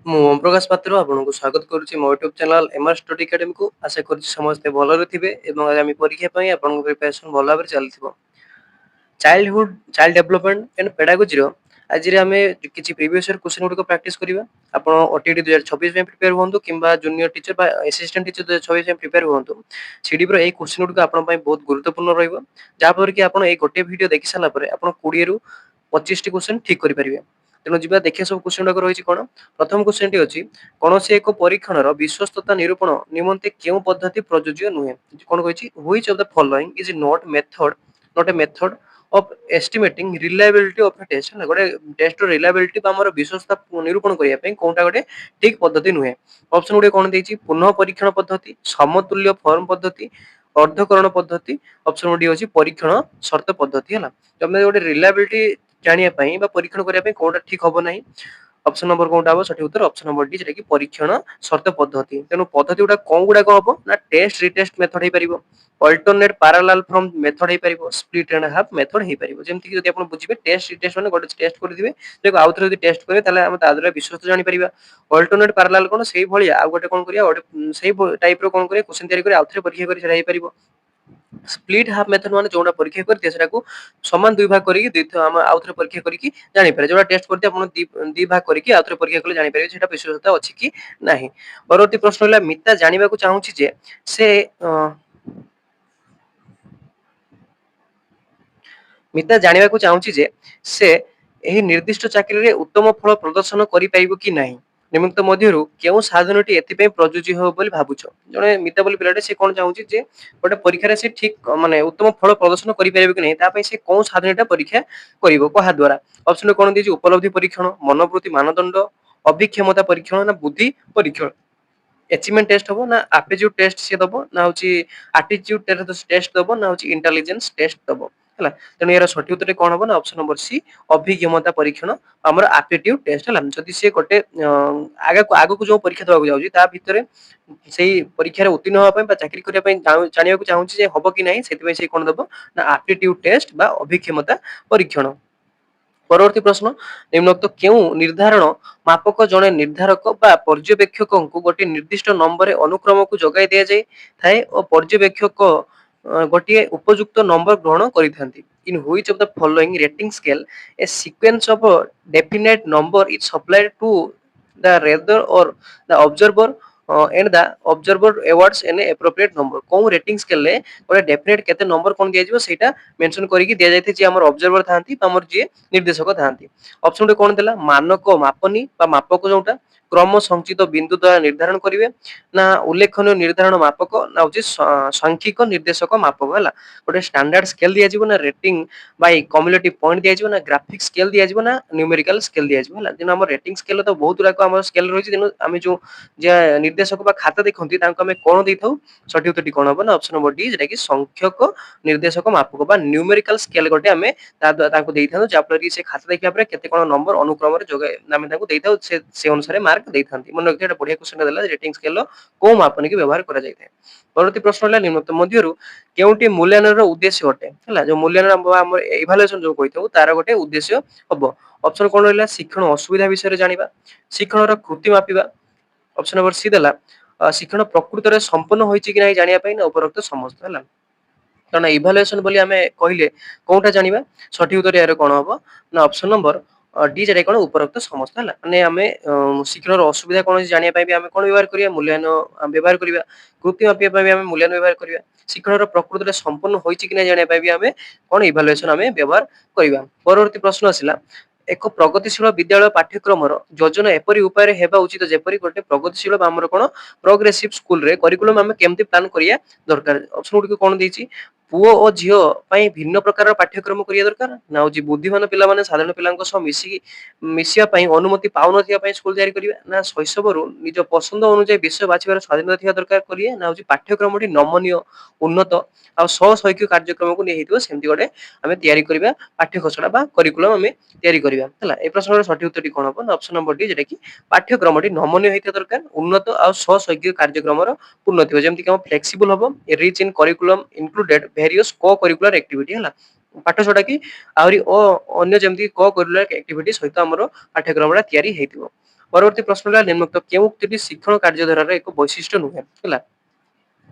ମୁଁ ଓମ୍ ପ୍ରକାଶ ପାତ୍ର ଆପଣଙ୍କୁ ସ୍ୱାଗତ କରୁଛି ମୋ ୟୁଟ୍ୟୁବ ଚ୍ୟାନେଲ ଏମଆର୍ ଷ୍ଟଡି ଏକାଡେମୀକୁ। ଆଶା କରୁଛି ସମସ୍ତେ ଭଲରେ ଥିବେ ଏବଂ ଆଗାମୀ ପରୀକ୍ଷା ପାଇଁ ଆପଣଙ୍କ ପ୍ରିପାରେସନ ଭଲ ଭାବରେ ଚାଲିଥିବ। ଚାଇଲ୍ଡହୁଡ୍ ଚାଇଲ୍ଡ ଡେଭଲପମେଣ୍ଟ ଆଣ୍ଡ ପେଡାଗୋଜିର ଆଜିରେ ଆମେ କିଛି ପ୍ରିଭିୟସ୍ ଇୟର କ୍ୱେଶ୍ଚନ ଗୁଡ଼ିକ ପ୍ରାକ୍ଟିସ କରିବା। ଆପଣ ଓଟିଇଟି 2026 ପାଇଁ ପ୍ରିପେୟାର ହୁଅନ୍ତୁ କିମ୍ବା ଜୁନିୟର ଟିଚର ବା ଆସିଷ୍ଟାଣ୍ଟ ଟିଚର 2026 ପାଇଁ ପ୍ରିପେୟାର ହୁଅନ୍ତୁ। ସିଡିପିର ଏହି କ୍ୱେଶ୍ଚନ ଗୁଡ଼ିକ ଆପଣଙ୍କ ପାଇଁ ବହୁତ ଗୁରୁତ୍ୱପୂର୍ଣ୍ଣ ରହିବ। ଯାହାଫଳରେ କି ଆପଣ ଏଇ ଗୋଟିଏ ଭିଡିଓ ଦେଖି ସାରିଲା ପରେ ଆପଣ 20ରୁ 25ଟି କ୍ୱେଶ୍ଚନ ଠିକ୍ କରିପାରିବେ। ତେଣୁ ଯିବା ଦେଖିବା ସବୁ କ୍ୱେଶ୍ଚନ ଗୁଡ଼ାକ ରହିଛି କ'ଣ। ପ୍ରଥମ କ୍ୱେଶ୍ଚନଟି ଅଛି, କୌଣସି ଏକ ପରୀକ୍ଷଣର ବିଶ୍ୱସ୍ତତା ନିରୂପଣ ନିମନ୍ତେ କେଉଁ ପଦ୍ଧତି ପ୍ରଯୁଜ୍ୟ ନୁହେଁ? କ'ଣ କହିଛି, which of the following is not a method of estimating reliability of a test. ହେଲା, ଗୋଟେ ଟେଷ୍ଟର ରିଲାଏବିଲିଟି ବା ଆମର ବିଶ୍ୱସ୍ତତା ନିରୂପଣ କରିବା ପାଇଁ କୋଉଟା ଗୋଟେ ଠିକ୍ ପଦ୍ଧତି ନୁହେଁ। ଅପସନ ଗୁଡ଼ିକ କ'ଣ ଦେଇଛି, ପୁନଃ ପରୀକ୍ଷଣ ପଦ୍ଧତି, ସମତୁଲ୍ୟ ଫର୍ମ ପଦ୍ଧତି, ଅର୍ଦ୍ଧକରଣ ପଦ୍ଧତି। ଅପସନ ଗୁଡ଼ିକ ଅଛି ପରୀକ୍ଷଣ ସର୍ତ୍ତ ପଦ୍ଧତି। ହେଲା, ତମେ ଗୋଟେ ରିଲାଏବିଲିଟି ଜାଣିବା ପାଇଁ ବା ପରୀକ୍ଷଣ କରିବା ପାଇଁ କୋଉଟା ଠିକ୍ ହବ ନାହିଁ। ଅପସନ ନମ୍ବର କୋଉଟା ହବ ସଠିକ ଉତ୍ତର ଅପସନ ନମ୍ବର ଡି, যেটা କି ପରୀକ୍ଷଣ ସର୍ତ୍ତ ପଦ୍ଧତି। ତେଣୁ ପଦ୍ଧତି ଗୁଡା କୋଉ ଗୁଡାକ ହବ ନା ଟେଷ୍ଟ ରିଟେଷ୍ଟ ମେଥଡ ହେଇପାରିବ, ଅଲ୍ଟରନେଟ ପାରାଲାଲ ଫ୍ରମ ମେଥଡ ହେଇପାରିବ, ସ୍ପ୍ଲିଟ ଆଣ୍ଡ ହାଫ ମେଥଡ ହେଇପାରିବ। ଯେମିତି କି ଯଦି ଆପଣ ବୁଝିବେ ଟେଷ୍ଟ ରିଟେଷ୍ଟ ମାନେ ଗୋଟେ ଟେଷ୍ଟ କରିଦିବେ, ଯଦି ଆଉ ଥରେ ଯଦି ଟେଷ୍ଟ କରିବେ ତାହେଲେ ଆମେ ତା ଦ୍ୱାରା ବିଶ୍ୱସ୍ତ ଜାଣିପାରିବା। ଅଲ୍ଟରନେଟ ପାରାଲାଲ କ'ଣ, ସେଇ ଭଳିଆ ଆଉ ଗୋଟେ କ'ଣ କରିବା, ଗୋଟେ ସେଇ ଟାଇପର କ'ଣ କରିବା, କ୍ୱେଶ୍ଚନ ତିଆରି କରି ଆଉ ଥରେ ପରୀକ୍ଷା କରି ସେଟା ହେଇପାରିବ। ସ୍ପ୍ଲିଟ ହାଫ ମେଥଡ ମାନେ ଯୋଉଟା ପରୀକ୍ଷା କରିଦିଏ ସେଟାକୁ ସମାନ ଦୁଇ ଭାଗ କରିକି ଦୁଇଥର ଆମେ ଆଉ ଥରେ ପରୀକ୍ଷା କରିକି ଜାଣିପାରିବେ। ଯୋଉଟା ଟେଷ୍ଟ କରିଦିଏ ଆପଣ ଦି ଭାଗ କରିକି ଆଉ ଥରେ ପରୀକ୍ଷା କଲେ ଜାଣିପାରିବେ ସେଟା ବିଶ୍ୱସ୍ତତା ଅଛି କି ନାହିଁ। ପରବର୍ତ୍ତୀ ପ୍ରଶ୍ନ ହେଲା, ମିତା ଜାଣିବାକୁ ଚାହୁଁଛି ଯେ ସେ ମିତା ଜାଣିବାକୁ ଚାହୁଁଛି ଯେ ସେ ଏହି ନିର୍ଦ୍ଦିଷ୍ଟ ଚାକିରିରେ ଉତ୍ତମ ଫଳ ପ୍ରଦର୍ଶନ କରିପାରିବ କି ନାହିଁ। ନିମ୍ନୋକ୍ତ ମଧ୍ୟରୁ କେଉଁ ସାଧନଟି ଏଥିପାଇଁ ପ୍ରଯୁଜ୍ୟ ହେବ ବୋଲି ଭାବୁଛ? ଜଣେ ମିତା ବୋଲି ପିଲାଟେ, ସେ କ'ଣ ଚାହୁଁଛି ଯେ ଗୋଟେ ପରୀକ୍ଷାରେ ସେ ଠିକ ମାନେ ଉତ୍ତମ ଫଳ ପ୍ରଦର୍ଶନ କରିପାରିବ କି ନାହିଁ, ତା ପାଇଁ ସେ କୋଉ ସାଧନଟା ପରୀକ୍ଷା କରିବ କାହା ଦ୍ୱାରା। ଅପସନରେ କ'ଣ ଦେଇଛି, ଉପଲବ୍ଧି ପରୀକ୍ଷଣ, ମନୋବୃତ୍ତି ମାନଦଣ୍ଡ, ଅଭିକ୍ଷମତା ପରୀକ୍ଷଣ ନା ବୁଦ୍ଧି ପରୀକ୍ଷଣ। ଏଚିଭମେଣ୍ଟ ଟେଷ୍ଟ ହବ ନା ଆପଟିଚ୍ୟୁଡ ଟେଷ୍ଟ ସିଏ ଦବ, ନା ହଉଛି ଆଟିଚ୍ୟୁଡ ଟେଷ୍ଟ ଦବ, ନା ହଉଛି ଇଣ୍ଟେଲିଜେନ୍ସ ଟେଷ୍ଟ ଦବ। ହେଲା, ତେଣୁ ଏହାର ସଠିକ ଉତ୍ତର କ'ଣ ହବ ନା ଅପସନ ନମ୍ବର ସି, ଅଭିଜ୍ଞତା ପରୀକ୍ଷଣ ଆମର ଆପଟିଟ୍ୟୁଡ ଟେଷ୍ଟ। ହେଲା, ଯଦି ସେ ଗୋଟେ ଆଗକୁ ଯୋଉ ପରୀକ୍ଷା ଦେବାକୁ ଯାଉଛି ତା ଭିତରେ ସେଇ ପରୀକ୍ଷାରେ ଉତ୍ତୀର୍ଣ୍ଣ ହେବା ପାଇଁ ବା ଚାକିରି କରିବା ପାଇଁ ଜାଣିବାକୁ ଚାହୁଁଛି ଯେ ହବ କି ନାହିଁ, ସେଥିପାଇଁ ସେ କ'ଣ ଦବ ନା ଆପଟିଟ୍ୟୁଡ ଟେଷ୍ଟ ବା ଅଭିକ୍ଷମତା ପରୀକ୍ଷଣ। ପରବର୍ତ୍ତୀ ପ୍ରଶ୍ନ, ନିମ୍ନୋକ୍ତ କେଉଁ ନିର୍ଦ୍ଧାରଣ ମାପକ ଜଣେ ନିର୍ଦ୍ଧାରକ ବା ପର୍ଯ୍ୟବେକ୍ଷକଙ୍କୁ ଗୋଟେ ନିର୍ଦ୍ଦିଷ୍ଟ ନମ୍ବରରେ ଅନୁକ୍ରମକୁ ଯୋଗାଇ ଦିଆଯାଇଥାଏ ଓ ପର୍ଯ୍ୟବେକ୍ଷକ ଗୋଟିଏ ଉପଯୁକ୍ତ ନମ୍ବର ଗ୍ରହଣ କରିଥାନ୍ତି। In which of the following rating scale a sequence of definite number is supplied to the rater or the observer and the observer awards an appropriate number. କୋଉ ରେଟିଂ ସ୍କେଲରେ ଗୋଟେ ଡେଫିନେଟ କେତେ ନମ୍ବର କ'ଣ ଦିଆଯିବ ସେଇଟା mention କରିକି ଦିଆଯାଇଥାଏ, ଯିଏ ଆମର ଅବଜର୍ଭର ଥାନ୍ତି ବା ଆମର ଯିଏ ନିର୍ଦ୍ଦେଶକ ଥାନ୍ତି। ଅପସନ ଟି କ'ଣ ଦେଲା, ମାନକ ମାପନୀ ବା ମାପକ ଯୋଉଟା କ୍ରମ ସଞ୍ଚିତ ବିନ୍ଦୁ ଦ୍ୱାରା ନିର୍ଦ୍ଧାରଣ କରିବେ, ନା ଉଲ୍ଲେଖନୀୟ ନିର୍ଦ୍ଧାରଣ ମାପକ, ନା ହଉଛି ସାଂଖ୍ୟିକ ନିର୍ଦ୍ଦେଶକ ମାପକ। ହେଲା, ଗୋଟେ ଷ୍ଟାଣ୍ଡାର୍ଡ ସ୍କେଲ ଦିଆଯିବ, ନା ରେଟିଂ ବାଇ କମ୍ୟୁଲେଟିଭ ପଏଣ୍ଟ ଦିଆଯିବ, ନା ଗ୍ରାଫିକ ସ୍କେଲ ଦିଆଯିବ, ନା ନ୍ୟୁମେରିକାଲ ସ୍କେଲ ଦିଆଯିବ। ହେଲା, ତେଣୁ ଆମର ରେଟିଂ ସ୍କେଲ ତ ବହୁତ ଗୁଡ଼ାକ ଆମର ସ୍କେଲ ରହିଛି, ତେଣୁ ଆମେ ଯୋଉ ନିର୍ଦ୍ଦେଶକ ବା ଖାତା ଦେଖନ୍ତି ତାଙ୍କୁ ଆମେ କ'ଣ ଦେଇଥାଉ, ସଠିକ ଉତ୍ତରଟି କ'ଣ ହବ ନା ଅପସନ ନମ୍ବର ଡି, ଯେଟା କି ସଂଖ୍ୟକ ନିର୍ଦ୍ଦେଶକ ମାପକ ବା ନ୍ୟୁମେରିକାଲ ସ୍କେଲ ଗୋଟେ ଆମେ ତାଙ୍କୁ ଦେଇଥାଉ, ଯାହାଫଳରେ କି ସେ ଖାତା ଦେଖିଲା ପରେ କେତେ କ'ଣ ନମ୍ବର ଅନୁକ୍ରମରେ ଯୋଗାଇ ଆମେ ତାଙ୍କୁ ଦେଇଥାଉ, ସେ ଅନୁସାରେ ମାର୍କ ଦେଇଥାନ୍ତି। ମନେ ରଖିଥିବା, ଏଟା ବଢିଆ କ୍ୱେଶ୍ଚନ ଦେଲା, ରେଟିଂ ସ୍କେଲର କୋଉ ମାପନୀକି ବ୍ୟବହାର କରାଯାଇଥାଏ। ପରବର୍ତ୍ତୀ ପ୍ରଶ୍ନ ହେଲା, ନିମ୍ନୋକ୍ତ ମଧ୍ୟରୁ କେଉଁଟି ମୂଲ୍ୟାୟନର ଉଦ୍ଦେଶ୍ୟ ଅଟେ? ହେଲା, ଯୋଉ ମୂଲ୍ୟାୟନ ଆମର ଇଭାଲୁଏସନ ଯୋଉ କହିଥାଉ ତାର ଗୋଟେ ଉଦ୍ଦେଶ୍ୟ ହବ। ଅପସନ କ'ଣ ରହିଲା, ଶିକ୍ଷଣ ଅସୁବିଧା ବିଷୟରେ ଜାଣିବା, ଶିକ୍ଷଣର କୃତି ମାପିବା। ଅପସନ ନମ୍ବର ସି ଦେଲା ଶିକ୍ଷଣ ପ୍ରକୃତରେ ସମ୍ପନ୍ନ ହୋଇଛି କି ନାହିଁ ଜାଣିବା ପାଇଁ, ନା ଉପରୋକ୍ତ ସମସ୍ତ। ହେଲା, କାରଣ ଇଭାଲୁଏସନ ବୋଲି ଆମେ କହିଲେ କୋଉଟା ଜାଣିବା, ସଠିକ ଉତ୍ତର ଏହାର କ'ଣ ହବ ନା ଅପସନ ନମ୍ବର ଡି, ଯେଟା କ'ଣ ଉପରୋକ୍ତ ସମସ୍ତ। ହେଲା, ମାନେ ଆମେ ଶିକ୍ଷଣର ଅସୁବିଧା କ'ଣ ଜାଣିବା ପାଇଁ ବି ଆମେ କ'ଣ ବ୍ୟବହାର କରିବା, ମୂଲ୍ୟାୟନ ବ୍ୟବହାର କରିବା। କୃତି ମାପିବା ପାଇଁ ବି ଆମେ ମୂଲ୍ୟାୟନ ବ୍ୟବହାର କରିବା। ଶିକ୍ଷଣର ପ୍ରକୃତରେ ସମ୍ପନ୍ନ ହୋଇଛି କି ନାହିଁ ଜାଣିବା ପାଇଁ ବି ଆମେ କ'ଣ ଇଭାଲୁଏସନ ଆମେ ବ୍ୟବହାର କରିବା। ପରବର୍ତ୍ତୀ ପ୍ରଶ୍ନ ଆସିଲା, ଏକ ପ୍ରଗତିଶୀଳ ବିଦ୍ୟାଳୟ ପାଠ୍ୟକ୍ରମର ଯୋଜନା ଏପରି ଉପାୟରେ ହେବା ଉଚିତ ଯେପରି ଗୋଟେ ପ୍ରଗତିଶୀଳ ବା ଆମର କ'ଣ ପ୍ରୋଗ୍ରେସିଭ ସ୍କୁଲରେ କରିକୁଲମ ଆମେ କେମିତି ପ୍ଲାନ କରିବା ଦରକାର। ଅପସନ ଗୁଡ଼ିକ କ'ଣ ଦେଇଛି, ପୁଅ ଓ ଝିଅ ପାଇଁ ଭିନ୍ନ ପ୍ରକାର ପାଠ୍ୟକ୍ରମ କରିବା ଦରକାର, ନା ହଉଛି ବୁଦ୍ଧିମାନ ପିଲାମାନେ ସାଧାରଣ ପିଲାଙ୍କ ସହ ମିଶିବା ପାଇଁ ଅନୁମତି ପାଉନଥିବା ପାଇଁ ସ୍କୁଲ ତିଆରି କରିବା, ନା ଶୈଶବରୁ ନିଜ ପସନ୍ଦ ଅନୁଯାୟୀ ବିଷୟ ବାଛିବାର ସ୍ୱାଧୀନତା ଥିବା ଦରକାର କରିବା, ନା ହଉଛି ପାଠ୍ୟକ୍ରମଟି ନମନୀୟ, ଉନ୍ନତ ଆଉ ସହଶୈକ୍ଷିକ କାର୍ଯ୍ୟକ୍ରମକୁ ନେଇ ହେଇଥିବ ସେମିତି ଗୋଟେ ଆମେ ତିଆରି କରିବା ପାଠ୍ୟ ଖସଡ଼ା ବା କରିକୁଲମ ଆମେ ତିଆରି କରିବା। ହେଲା, এই ପ୍ରଶ୍ନର ସଠିକ ଉତ୍ତରଟି କ'ଣ ହବ ନା ଅପସନ ନମ୍ବର ଡି, ଯେଟା କି ପାଠ୍ୟକ୍ରମଟି ନମନୀୟ ହେଇଥିବା ଦରକାର, ଉନ୍ନତ ଆଉ ସହଶୈକ୍ଷିକ କାର୍ଯ୍ୟକ୍ରମର ପୂର୍ଣ୍ଣ ଥିବ, ଯେମିତି କି ଫ୍ଲେକ୍ସିବୁଲ ହବ, rich in curriculum included various co curricular activity. ହେଲା, ପାଠ ଛଡ଼ା କି ଆହୁରି ଅନ୍ୟ ଯେମିତି କୋ କରିକୁଲାର ଆକ୍ଟିଭିଟି ସହିତ ଆମର ପାଠ୍ୟକ୍ରମଟା ତିଆରି ହେଇଥିବ। ପରବର୍ତ୍ତୀ ପ୍ରଶ୍ନ ହେଲା ନିମ୍ନୋକ୍ତ କେଉଁ ଉକ୍ତିଟି ଶିକ୍ଷଣ କାର୍ଯ୍ୟଧାରାର ଏକ ବୈଶିଷ୍ଟ୍ୟ ନୁହେଁ? ହେଲା।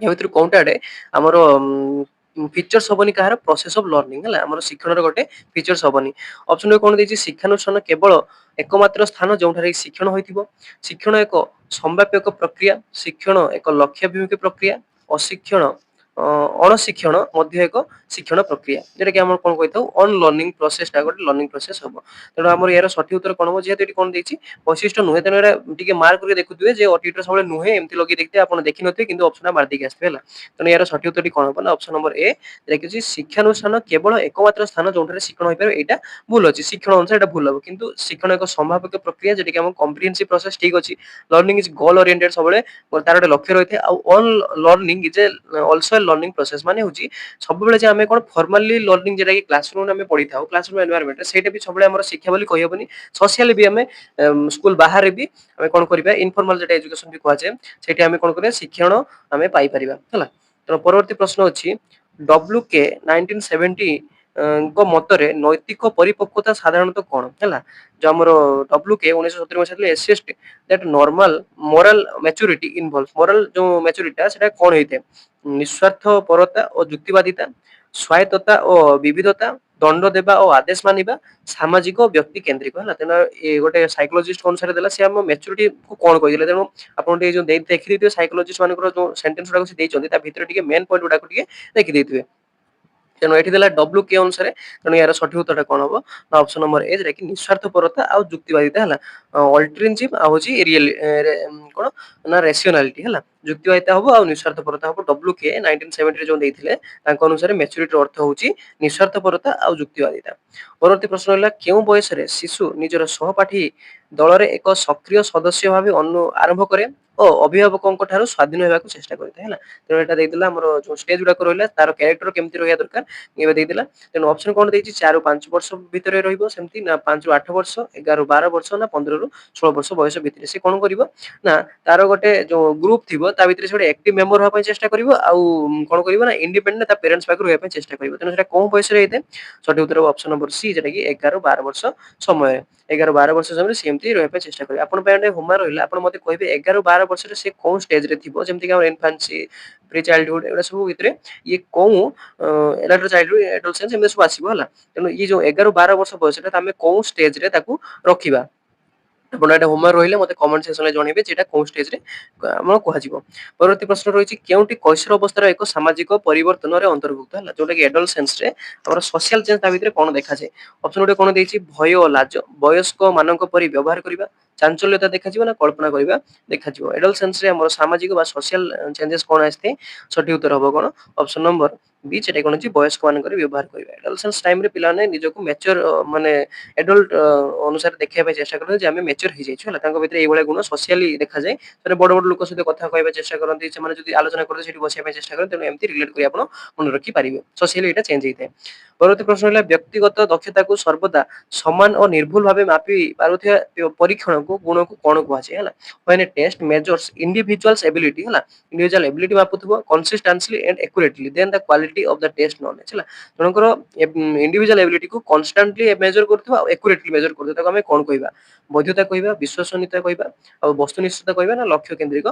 ୟା ଭିତରୁ କୋଉଟା ଆଡେ ଆମର ଫିଚର୍ସ ହବନି କାହାର ପ୍ରୋସେସ ଅଫ ଲର୍ଣ୍ଣିଂ ହେଲା ଆମର ଶିକ୍ଷଣର ଗୋଟେ ଫିଚର୍ସ ହବନି। ଅପସନ କଣ ଦେଇଛି ଶିକ୍ଷାନୁଷ୍ଠାନ କେବଳ ଏକମାତ୍ର ସ୍ଥାନ ଯେଉଁଠାରେ ଶିକ୍ଷଣ ହୋଇଥିବ। ଶିକ୍ଷଣ ଏକ ସମ୍ଭାବ୍ୟକ ପ୍ରକ୍ରିୟା। ଶିକ୍ଷଣ ଏକ ଲକ୍ଷ୍ୟାଭିମୁଖୀ ପ୍ରକ୍ରିୟା। ଅଶିକ୍ଷଣ ଅଣଶିକ୍ଷଣ ମଧ୍ୟ ଏକ ଶିକ୍ଷଣ ପ୍ରକ୍ରିୟା যেটা କି ଆମର କଣ କହିଥାଉ ଅନଲର୍ଣ୍ଣିଂ ପ୍ରୋସେସଟା ଗୋଟେ ଲର୍ଣ୍ଣିଂ ପ୍ରୋସେସ ହବ। ତେଣୁ ଆମର ଏହାର ସଠିକ ଉତ୍ତର କଣ ହବ ଯେହେତୁ ଏଠି କଣ ଦେଇଛି ବୈଶିଷ୍ଟ୍ୟ ନୁହେଁ ତେଣୁ ଏଟା ଟିକେ ମାର୍କ କରିକି ଦେଖୁଥିବେ ଯେ ଅଟିଟା ସବୁବେଳେ ନୁହେଁ ଏମିତି ଲଗେଇ ଦେଖିଥିବେ ଆପଣ ଦେଖିନଥିବେ କିନ୍ତୁ ଅପସନଟା ମାରି ଦେଇକି ଆସିଥିବେ ହେଲା। ତେଣୁ ଏହାର ସଠିକ ଉତ୍ତରଟି କଣ ହବ ନା ଅପସନ ନମ୍ବର ଏ ଦେଖିଛି ଶିକ୍ଷାନୁଷ୍ଠାନ କେବଳ ଏକମାତ୍ର ସ୍ଥାନ ଯୋଉଠାରେ ଶିକ୍ଷଣ ହୋଇପାରିବ ଏଇଟା ଭୁଲ ଅଛି ଶିକ୍ଷଣ ଅନୁସାରେ ଏଟା ଭୁଲ ହବ କିନ୍ତୁ ଶିକ୍ଷଣ ଏକ ସମ୍ଭାବକ ପ୍ରକ୍ରିୟା ଯେଟା କି ଆମ କମ୍ପ୍ରିହେନ୍ସିଭ ପ୍ରୋସେସ ଠିକ ଅଛି। ଲର୍ଣ୍ଣିଂ ଇଜ ଗୋଲ ଓରିଏଣ୍ଟେଡ ସବୁବେଳେ ତାର ଗୋଟେ ଲକ୍ଷ୍ୟ ରହିଥାଏ ଆଉ all learning is also learning process ମାନେ ହଉଛି ସବୁବେଳେ ଯେ ଆମେ କଣ ଫର୍ମାଲି ଲର୍ଣ୍ଣିଂ ଯେଟା କି କ୍ଲାସରୁମ ଆମେ ପଢିଥାଉ କ୍ଲାସରୁମ ଏନଭାୟରନମେଣ୍ଟ ସେଇଟା ବି ସବୁବେଳେ ଆମର ଶିକ୍ଷା ବୋଲି କହିହବନି। ସୋସିଆଲି ବି ଆମେ ସ୍କୁଲ ବାହାରେ ବି ଆମେ କଣ କରିବା ଇନଫର୍ମାଲ ଯେଟା ଏଜୁକେସନ ବି କୁହାଯାଏ ସେଇଠି ଆମେ କଣ କରିବା ଶିକ୍ଷଣ ଆମେ ପାଇପାରିବା ହେଲା। ତେଣୁ ପରବର୍ତ୍ତୀ ପ୍ରଶ୍ନ ଅଛି WK 1970 ଙ୍କ ମତରେ ନୈତିକ ପରିପକ୍ୱତା ସାଧାରଣତଃ କଣ ହେଲା। ଯୋଉ ଆମର WK 1970 ମସିହା ଥିଲେ ଏସିଏଷ୍ଟ that normal moral maturity involves moral ଯୋଉ ମ୍ୟାଚୁରିଟି ସେଟା କଣ ହେଇଥାଏ ନିଃସ୍ୱାର୍ଥପରତା ଓ ଯୁକ୍ତିବାଦିତା ସ୍ୱାୟତ୍ତତା ଓ ବିବିଧତା ଦଣ୍ଡ ଦେବା ଓ ଆଦେଶ ମାନିବା ସାମାଜିକ ବ୍ୟକ୍ତି କେନ୍ଦ୍ରିକ ହେଲା। ତେଣୁ ଏ ଗୋଟେ ସାଇକୋଲୋଜିଷ୍ଟ ଅନୁସାରେ ଦେଲା ସେ ଆମ ମ୍ୟାଚୁରିଟି କୁ କଣ କହିଥିଲେ ତେଣୁ ଆପଣ ଟିକେ ଯୋଉ ଦେଖିଦେଇଥିବେ ସାଇକୋଲୋଜିଷ୍ଟ ମାନଙ୍କର ଯୋଉ ସେଣ୍ଟେନ୍ସ ଗୁଡାକ ସେ ଦେଇଛନ୍ତି ତା ଭିତରେ ଟିକେ ମେନ୍ ପଏଣ୍ଟ ଗୁଡାକ ଟିକେ ଦେଖିଦେଇଥିବେ। ତେଣୁ ଏଠି ଦେଲା WK ଅନୁସାରେ ତେଣୁ ଏହାର ସଠିକ ଉତ୍ତରଟା କଣ ହବ ନା ଅପସନ ନମ୍ବର ଏ ଯୋଉଟା କି ନିଃସ୍ୱାର୍ଥପରତା ଆଉ ଯୁକ୍ତିବାଦିତା ହେଲା। ଅଲ୍ଟରିଜିମ୍ ଆଉ ହଉଛି କଣ ନା ରେସିଓନାଲିଟି ହେଲା ଯୁକ୍ତିବାଦିତା ହବ ଆଉ ନିଃସ୍ୱାର୍ଥପରତା ହବ। WK 1970 ରେ ଯୋଉ ଦେଇଥିଲେ ତାଙ୍କ ଅନୁସାରେ ମ୍ୟାଚୁରିଟିର ଅର୍ଥ ହଉଛି ନିଃସ୍ୱାର୍ଥପରତା ଆଉ ଯୁକ୍ତିବାଦିତା। ପରବର୍ତ୍ତୀ ପ୍ରଶ୍ନ ହେଲା କେଉଁ ବୟସରେ ଶିଶୁ ନିଜର ସହପାଠୀ ଦଳରେ ଏକ ସକ୍ରିୟ ସଦସ୍ୟ ଭାବେ ଆରମ୍ଭ କରେ ଓ ଅଭିଭାବକଙ୍କ ଠାରୁ ସ୍ୱାଧୀନ ହେବାକୁ ଚେଷ୍ଟା କରିଥାଏ ହେଲା। ତେଣୁ ଏଟା ଦେଇଥିଲା ଆମର ଯୋଉ ଷ୍ଟେଜ ଗୁଡାକ ରହିଲା ତାର କ୍ୟାରେକ୍ଟର କେମିତି ରହିବା ଦରକାର ଏବେ ଦେଇଥିଲା। ତେଣୁ ଅପସନ କଣ ଦେଇଛି 4 ରୁ 5 ବର୍ଷ ଭିତରେ ରହିବ ସେମିତି ନା 5 ରୁ 8 ବର୍ଷ 11 ରୁ 12 ବର୍ଷ ନା 15 ରୁ 16 ବର୍ଷ ବୟସ ଭିତରେ ସେ କଣ କରିବ ନା ତାର ଗୋଟେ ଯୋଉ ଗ୍ରୁପ ଥିବ ତା ଭିତରେ ସେ ଗୋଟେ ଆକ୍ଟିଭ ମେମ୍ବର ହବା ପାଇଁ ଚେଷ୍ଟା କରିବ ଆଉ କଣ କରିବ ନା ଇଣ୍ଡିପେଣ୍ଡେଣ୍ଟ ତା ପ୍ୟାରେଣ୍ଟସ ପାଖରେ ରହିବା ପାଇଁ ଚେଷ୍ଟା କରିବ। ତେଣୁ ସେଟା କୋଉ ବୟସରେ ହେଇଥାଏ ସଠିକ ଉତ୍ତର ଅପସନ ନମ୍ବର ସି ଯେଟା କି 11 ରୁ 12 ବର୍ଷ ସମୟରେ 11 ରୁ 12 ବର୍ଷ ସମୟରେ ସେମିତି ରହିବା ପାଇଁ ଚେଷ୍ଟା କରିବେ। ଆପଣ ପାଇଁ ଗୋଟେ ହୋମୱାର୍କ ରହିଲା ଆପଣ ମତେ କହିବେ 11 ରୁ 12 ବର୍ଷରେ ସେ କୋଉ ଷ୍ଟେଜରେ ଥିବ ଯେମିତି କି ଆମର ଇନଫାନ୍ସି ପ୍ରି ଚାଇଲ୍ଡହୁଡ ଏଗୁଡା ସବୁ ଭିତରେ ଇଏ କୋଉ ଏଡଲ୍ଟ ଚାଇଲ୍ଡହୁଡ ଏଡୋଲସେନ୍ସ ଏମିତି ସବୁ ଆସିବ ହେଲା। ତେଣୁ ଇଏ ଯୋଉ 11 ରୁ 12 ବର୍ଷ ବୟସଟା ଆମେ କୋଉ ଷ୍ଟେଜରେ ତାକୁ ରଖିବା ଆପଣ ଏଟା ହୋମୱାର୍କ ରହିଲେ ମତେ କମେଣ୍ଟ ସେକ୍ସନରେ ଜଣେଇବେ ଯେ ଏଟା କୋଉ ଷ୍ଟେଜରେ ଆମର କୁହାଯିବ। ପରବର୍ତ୍ତୀ ପ୍ରଶ୍ନ ରହିଛି କେଉଁଠି କୈଶୋର ଅବସ୍ଥାର ଏକ ସାମାଜିକ ପରିବର୍ତ୍ତନରେ ଅନ୍ତର୍ଭୁକ୍ତ ହେଲା ଯୋଉଟା କି ଏଡୋଲସେନ୍ସରେ ଆମର ସୋସିଆଲ ଚେଞ୍ଜ ତା ଭିତରେ କଣ ଦେଖାଯାଏ। ଅପସନ ଗୋଟେ କଣ ଦେଇଛି ଭୟ ଓ ଲାଜ ବୟସ୍କ ମାନଙ୍କ ପରି ବ୍ୟବହାର କରିବା ଚାଞ୍ଚଲ୍ୟତା ଦେଖାଯିବ ନା କଳ୍ପନା କରିବା ଦେଖାଯିବ। ଏଡୋଲସେନ୍ସରେ ଆମର ସାମାଜିକ ବା ସୋସିଆଲ ଚେଞ୍ଜେସ କଣ ଆସିଥାଏ ସଠିକ ଉତ୍ତର ହବ କଣ ଅପସନ ନମ୍ବର ବି ସେଟା କଣ ଅଛି ବୟସ୍କ ମାନଙ୍କର ବ୍ୟବହାର କରିବା। ଏଡୋଲସେନ୍ସ ଟାଇମରେ ପିଲାମାନେ ନିଜକୁ ମ୍ୟାଚୁର ମାନେ ଏଡଲ୍ଟ ଅନୁସାରେ ଦେଖିବା ପାଇଁ ଚେଷ୍ଟା କରନ୍ତି ଯେ ଆମେ ମ୍ୟାଚୁର ହେଇଯାଇଛୁ ହେଲା ତାଙ୍କ ଭିତରେ ଏଇଭଳିଆ ଗୁଣ ସୋସିଆଲି ଦେଖାଯାଏ। ସେମାନେ ବଡ ବଡ ଲୋକ ସହିତ କଥା କହିବା ଚେଷ୍ଟା କରନ୍ତି ସେମାନେ ଯଦି ଆଲୋଚନା କରନ୍ତି ସେଠି ବସିବା ପାଇଁ ଚେଷ୍ଟା କରନ୍ତି ତେଣୁ ଏମିତି ରିଲେଟ କରି ଆପଣ ମନେ ରଖିପାରିବେ ସୋସିଆଲି ଏଇଟା ଚେଞ୍ଜ ହେଇଥାଏ। ପରବର୍ତ୍ତୀ ପ୍ରଶ୍ନ ହେଲା ବ୍ୟକ୍ତିଗତ ଦକ୍ଷତାକୁ ସର୍ବଦା ସମାନ ଓ ନିର୍ଭୁଲ ଭାବେ ମାପି ପାରୁଥିବା ପରୀକ୍ଷଣକୁ ଗୁଣକୁ କଣ କୁହାଯାଏ ହେଲା। when a test measures individual's ability ହେଲା individual ability ମାପୁଥିବ consistently and accurately then the quality of the test knowledge ହେଲା ଜଣଙ୍କର ଇଣ୍ଡିଭିଜୁଆଲ ଏବିଲିଟି କୁ କନଷ୍ଟାଣ୍ଟଲି ମେଜର କରୁଥିବା ଆଉ ଏକୁରେଟଲି ମେଜର କରୁଥିବା ତାକୁ ଆମେ କଣ କହିବା ବୈଧତା କହିବା ବିଶ୍ୱସନୀୟତା କହିବା ଆଉ ବସ୍ତୁନିଷ୍ଠତା କହିବା ନା ଲକ୍ଷ୍ୟ କେନ୍ଦ୍ରିକ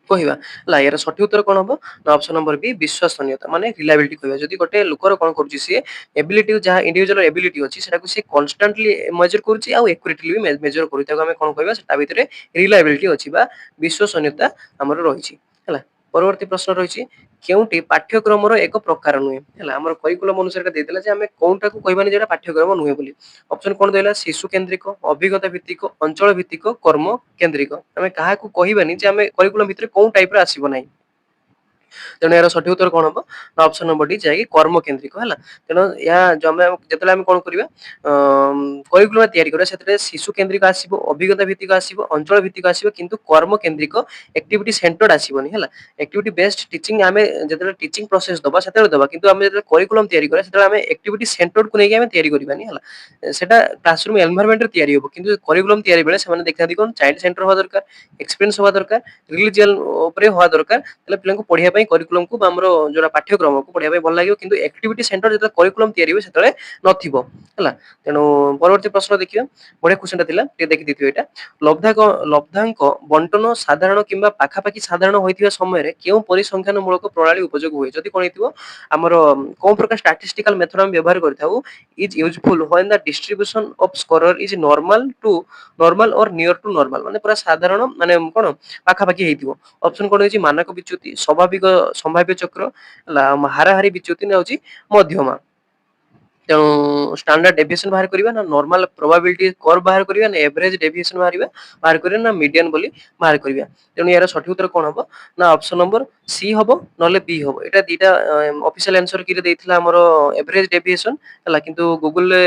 କହିବା ହେଲା। ଏହାର ସଠିକ ଉତ୍ତର କଣ ହବ ନା ଅପସନ ନମ୍ବର ବି ବିଶ୍ୱସନୀୟତା ମାନେ ରିଲାବିଲିଟି କହିବା। ଯଦି ଗୋଟେ ଲୋକର କଣ କରୁଛି ସିଏ ଏବିଲିଟି ଯାହା ଇଣ୍ଡିଭିଜୁଆଲ ଏବିଲିଟି ଅଛି ସେଟାକୁ ସିଏ କନଷ୍ଟାଣ୍ଟଲି ମେଜର କରୁଛି ଆଉ ଏକୁରେଟଲି ବି ମେଜର କରୁଛି ତାକୁ ଆମେ କଣ କହିବା ତା ଭିତରେ ରିଲାବିଲିଟି ଅଛି ବା ବିଶ୍ୱସନୀୟତା ଆମର ରହିଛି ହେଲା। ପରବର୍ତ୍ତୀ ପ୍ରଶ୍ନ ରହିଛି କେଉଁଟି ପାଠ୍ୟକ୍ରମର ଏକ ପ୍ରକାର ନୁହେଁ ହେଲା ଆମର କରିକୁଲମ ଅନୁସାରେ ଏଟା ଦେଇଥିଲା ଯେ ଆମେ କୋଉଟାକୁ କହିବାନି ଯେଟା ପାଠ୍ୟକ୍ରମ ନୁହେଁ ବୋଲି। ଅପସନ କଣ ଦେଲା ଶିଶୁ କେନ୍ଦ୍ରିକ ଅଭିଜ୍ଞତା ଭିତ୍ତିକ ଅଞ୍ଚଳ ଭିତ୍ତିକ କର୍ମ କେନ୍ଦ୍ରିକ ଆମେ କାହାକୁ କହିବାନି ଯେ ଆମେ କରିକୁଲମ ଭିତରେ କୋଉ ଟାଇପର ଆସିବ ନାହିଁ। ତେଣୁ ଏହାର ସଠିକ ଉତ୍ତର କଣ ହବ ନା ଅପସନ ନମ୍ବର ଡି ଯାହାକି କର୍ମ କେନ୍ଦ୍ରିକ ହେଲା। ତେଣୁ ଏହା ଯେତେବେଳେ ଆମେ କଣ କରିବା କରିକୁଲମ ତିଆରି କରିବା ସେଥିରେ ଶିଶୁ କେନ୍ଦ୍ରିକ ଆସିବ ଅଭିଜ୍ଞତା ଭିତ୍ତିକ ଆସିବ ଅଞ୍ଚଳ ଭିତ୍ତିକ ଆସିବ କିନ୍ତୁ କର୍ମ କେନ୍ଦ୍ରିକ ଆକ୍ଟିଭିଟି ସେଣ୍ଟର୍ଡ ଆସିବନି ହେଲା। ଆକ୍ଟିଭିଟି ବେସ୍ଡ ଟିଚିଂ ଆମେ ଯେତେବେଳେ ଟିଚିଂ ପ୍ରୋସେସ ଦବା ସେତେବେଳେ ଦବା କିନ୍ତୁ ଆମେ ଯେତେବେଳେ କରିକୁଲମ ତିଆରି କରିବା ସେତେବେଳେ ଆମେ ଆକ୍ଟିଭିଟି ସେଣ୍ଟର୍ଡକୁ ନେଇକି ଆମେ ତିଆରି କରିବାନି ହେଲା। ସେଟା କ୍ଲାସରୁମ ଏନଭାୟରନମେଣ୍ଟରେ ତିଆରି ହବ କିନ୍ତୁ କରିକୁଲମ ତିଆରି ବେଳେ ସେମାନେ ଦେଖିଥାନ୍ତି କଣ ଚାଇଲ୍ଡ ସେଣ୍ଟର ହବା ଦରକାର ଏକ୍ସପିରିଏନ୍ସ ହବା ଦରକାର ରିଲିଜିଅନ ଉପରେ ହବା ଦରକାର ତାହେଲେ ପିଲାଙ୍କୁ ପଢିବା ପାଇଁ ପାଇଁ କରିକୁଲମକୁ ବା ଆମର ଯୋଉଟା ପାଠ୍ୟକ୍ରମକୁ ପଢିବା ପାଇଁ ଭଲ ଲାଗିବ, କିନ୍ତୁ ଆକ୍ଟିଭିଟି ସେଣ୍ଟର ଯେତେବେଳେ କରିକୁଲମ ତିଆରି ହୁଏ ସେତେବେଳେ ନଥିବ ହେଲା। ତେଣୁ ପରବର୍ତ୍ତୀ ପ୍ରଶ୍ନ ଦେଖିବା, ବଢିଆ କ୍ୱେଶ୍ଚନଟା ଥିଲା, ଟିକେ ଦେଖିଦେଇଥିବେ ଏଇଟା। ଲବ୍ଧାଙ୍କ ବଣ୍ଟନ ସାଧାରଣ କିମ୍ବା ପାଖାପାଖି ସାଧାରଣ ହୋଇଥିବା ସମୟରେ କେଉଁ ପରିସଂଖ୍ୟାନ ମୂଳକ ପ୍ରଣାଳୀ ଉପଯୋଗ ହୁଏ? ଯଦି କଣ ହେଇଥିବ ଆମର କୋଉ ପ୍ରକାର ଷ୍ଟାଟିଷ୍ଟିକାଲ ମେଥଡ ଆମେ ବ୍ୟବହାର କରିଥାଉ, is useful when the distribution of scorer is normal or near to normal, ମାନେ ପୁରା ସାଧାରଣ ମାନେ କଣ ପାଖାପାଖି ହେଇଥିବ। ଅପସନ କଣ ହେଇଛି ମାନକ ବିଚ୍ୟୁତି, ସ୍ୱାଭାବିକ ସମ୍ଭାବ୍ୟ ଚକ୍ର ହେଲା, ହାରାହାରି ବିଚ୍ୟୁତି ନା ହଉଛି ମଧ୍ୟମା। ତେଣୁ ଷ୍ଟାଣ୍ଡାର୍ଡ ଡେଭିଏସନ ବାହାର କରିବା ନା ନର୍ମାଲ ପ୍ରୋବାବିଲିଟି କର୍ଭ ବାହାର କରିବା ନା ଏଭରେଜ ଡେଭିଏସନ ବାହାର କରିବା ନା ମିଡିଆନ ବୋଲି ବାହାର କରିବା। ତେଣୁ ଏହାର ସଠିକ ଉତ୍ତର କଣ ହବ ନା ଅପସନ ନମ୍ବର ସି ହବ ନହେଲେ ବି ହବ। ଏଟା ଦିଟା ଅଫିସିଆଲ ଆନ୍ସର କିରେ ଦେଇଥିଲା ଆମର ଏଭରେଜ ଡେଭିଏସନ ହେଲା, କିନ୍ତୁ ଗୁଗୁଲରେ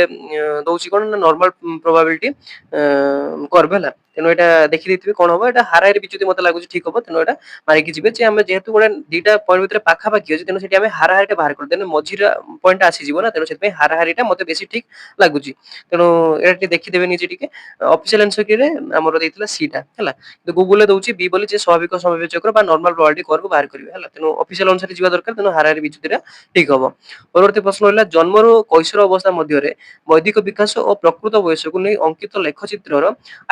ଦଉଛି କଣ ନା ନର୍ମାଲ ପ୍ରୋବାବିଲିଟି କର୍ଭ ହେଲା। ତେଣୁ ଏଟା ଦେଖିଦେଇଥିବେ କଣ ହବ, ଏଟା ହାରାହାରି ବିଚ୍ୟୁତି ମତେ ଲାଗୁଛି ଠିକ ହବ। ତେଣୁ ଏଟା ମାରିକି ଯିବେ ଯେ ଆମେ ଯେହେତୁ ଗୋଟେ ଦିଟା ପଏଣ୍ଟ ଭିତରେ ପାଖାପାଖି ଅଛି, ତେଣୁ ସେଠି ଆମେ ହାରାହାରିଟା ବାହାର କରୁ, ତେଣୁ ମଝିରେ ପଏଣ୍ଟ ଆସିଯିବ ନା, ତେଣୁ ସେଥିପାଇଁ ହାରାହାରିଟା ମତେ ବେଶୀ ଠିକ ଲାଗୁଛି। ତେଣୁ ଏଟା ଟିକେ ଦେଖିଦେବେ ନିଜେ ଟିକେ। ଅଫିସିଆଲ ଆନ୍ସର କିରେ ଆମର ଦେଇଥିଲା ସିଟା ହେଲା, କିନ୍ତୁ ଗୁଗୁଲରେ ଦଉଛି ବି ବୋଲି, ଯେ ସ୍ୱାଭାବିକ ସମ୍ଭାବ୍ୟ ଚକ୍ର ବା ନର୍ମାଲ ପ୍ରୋବାବିଲିଟି କର୍ଭ ବାହାର କରିବେ ହେଲା। ତେଣୁ ଅଫିସିଆଲ ଅନୁସାରେ ଯିବା ଦରକାର, ତେଣୁ ହାରାହାରି ବିଚ୍ୟୁତିଟା ଠିକ ହବ। ପରବର୍ତ୍ତୀ ପ୍ରଶ୍ନ ହେଲା ଜନ୍ମରୁ କୈଶୋର ଅବସ୍ଥା ମଧ୍ୟରେ ବୈଦିକ ବିକାଶ ଓ ପ୍ରକୃତ ବୟସକୁ ନେଇ ଅଙ୍କିତ ଲେଖଚିତ୍ରର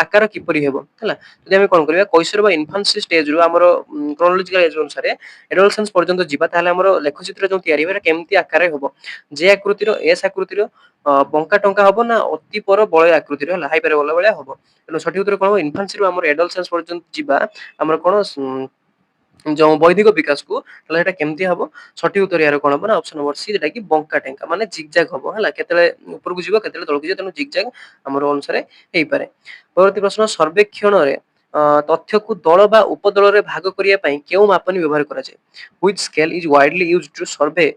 ଆକାର କିପରି ହେବ ହେଲା। ଯଦି ଆମେ କଣ କରିବା କୈଶୋର ବା ଇନଫାନ୍ସି ଷ୍ଟେଜରୁ ଆମର କ୍ରୋନୋଲୋଜିକାଲ ଏଜ ଅନୁସାରେ ଏଡୋଲସେନ୍ସ ପର୍ଯ୍ୟନ୍ତ ଯିବା, ତାହେଲେ ଆମର ଲେଖଚିତ୍ର ଯୋଉ ତିଆରି ହେବ କେମିତି ଆକାରରେ ହବ, ଯେ ଆକୃତିର ଏସ୍ ଆକୃତିର ବଙ୍କା ଟଙ୍କା ହବ ନା ଅତି ପର ବଳୟ ଆକୃତିର ହେଲା ହାଇପାରବୋଲା ଭଳିଆ ହବ। ତେଣୁ ସଠିକ ଉତ୍ତର କଣ ହବ ଇନଫାନ୍ସିରୁ ଆମର ଏଡୋଲସେନ୍ସ ପର୍ଯ୍ୟନ୍ତ ଯିବା ଆମର କଣ ଯୋଉ ବୈଦିକ ବିକାଶକୁ, ତାହେଲେ ସେଟା କେମିତି ହବ, ସଠିକ ଉତ୍ତର ଏହାର କଣ ହବ ନା ଅପସନ ନମ୍ବର ସି, ଯେଟା କି ବଙ୍କା ଟେଙ୍କା ମାନେ ଜିଗଜାଗ ହବ ହେଲା, କେତେବେଳେ ଉପରକୁ ଯିବ କେତେବେଳେ ତଳକୁ ଯିବ, ତେଣୁ ଜିଗଜାଗ ଆମର ଅନୁସାରେ ହେଇପାରେ। ପରବର୍ତ୍ତୀ ପ୍ରଶ୍ନ ସର୍ବେକ୍ଷଣରେ ତଥ୍ୟକୁ ଦଳ ବା ଉପଦଳରେ ଭାଗ କରିବା ପାଇଁ କେଉଁ ମାପନୀ ବ୍ୟବହାର କରାଯାଏ? Which scale is widely used to survey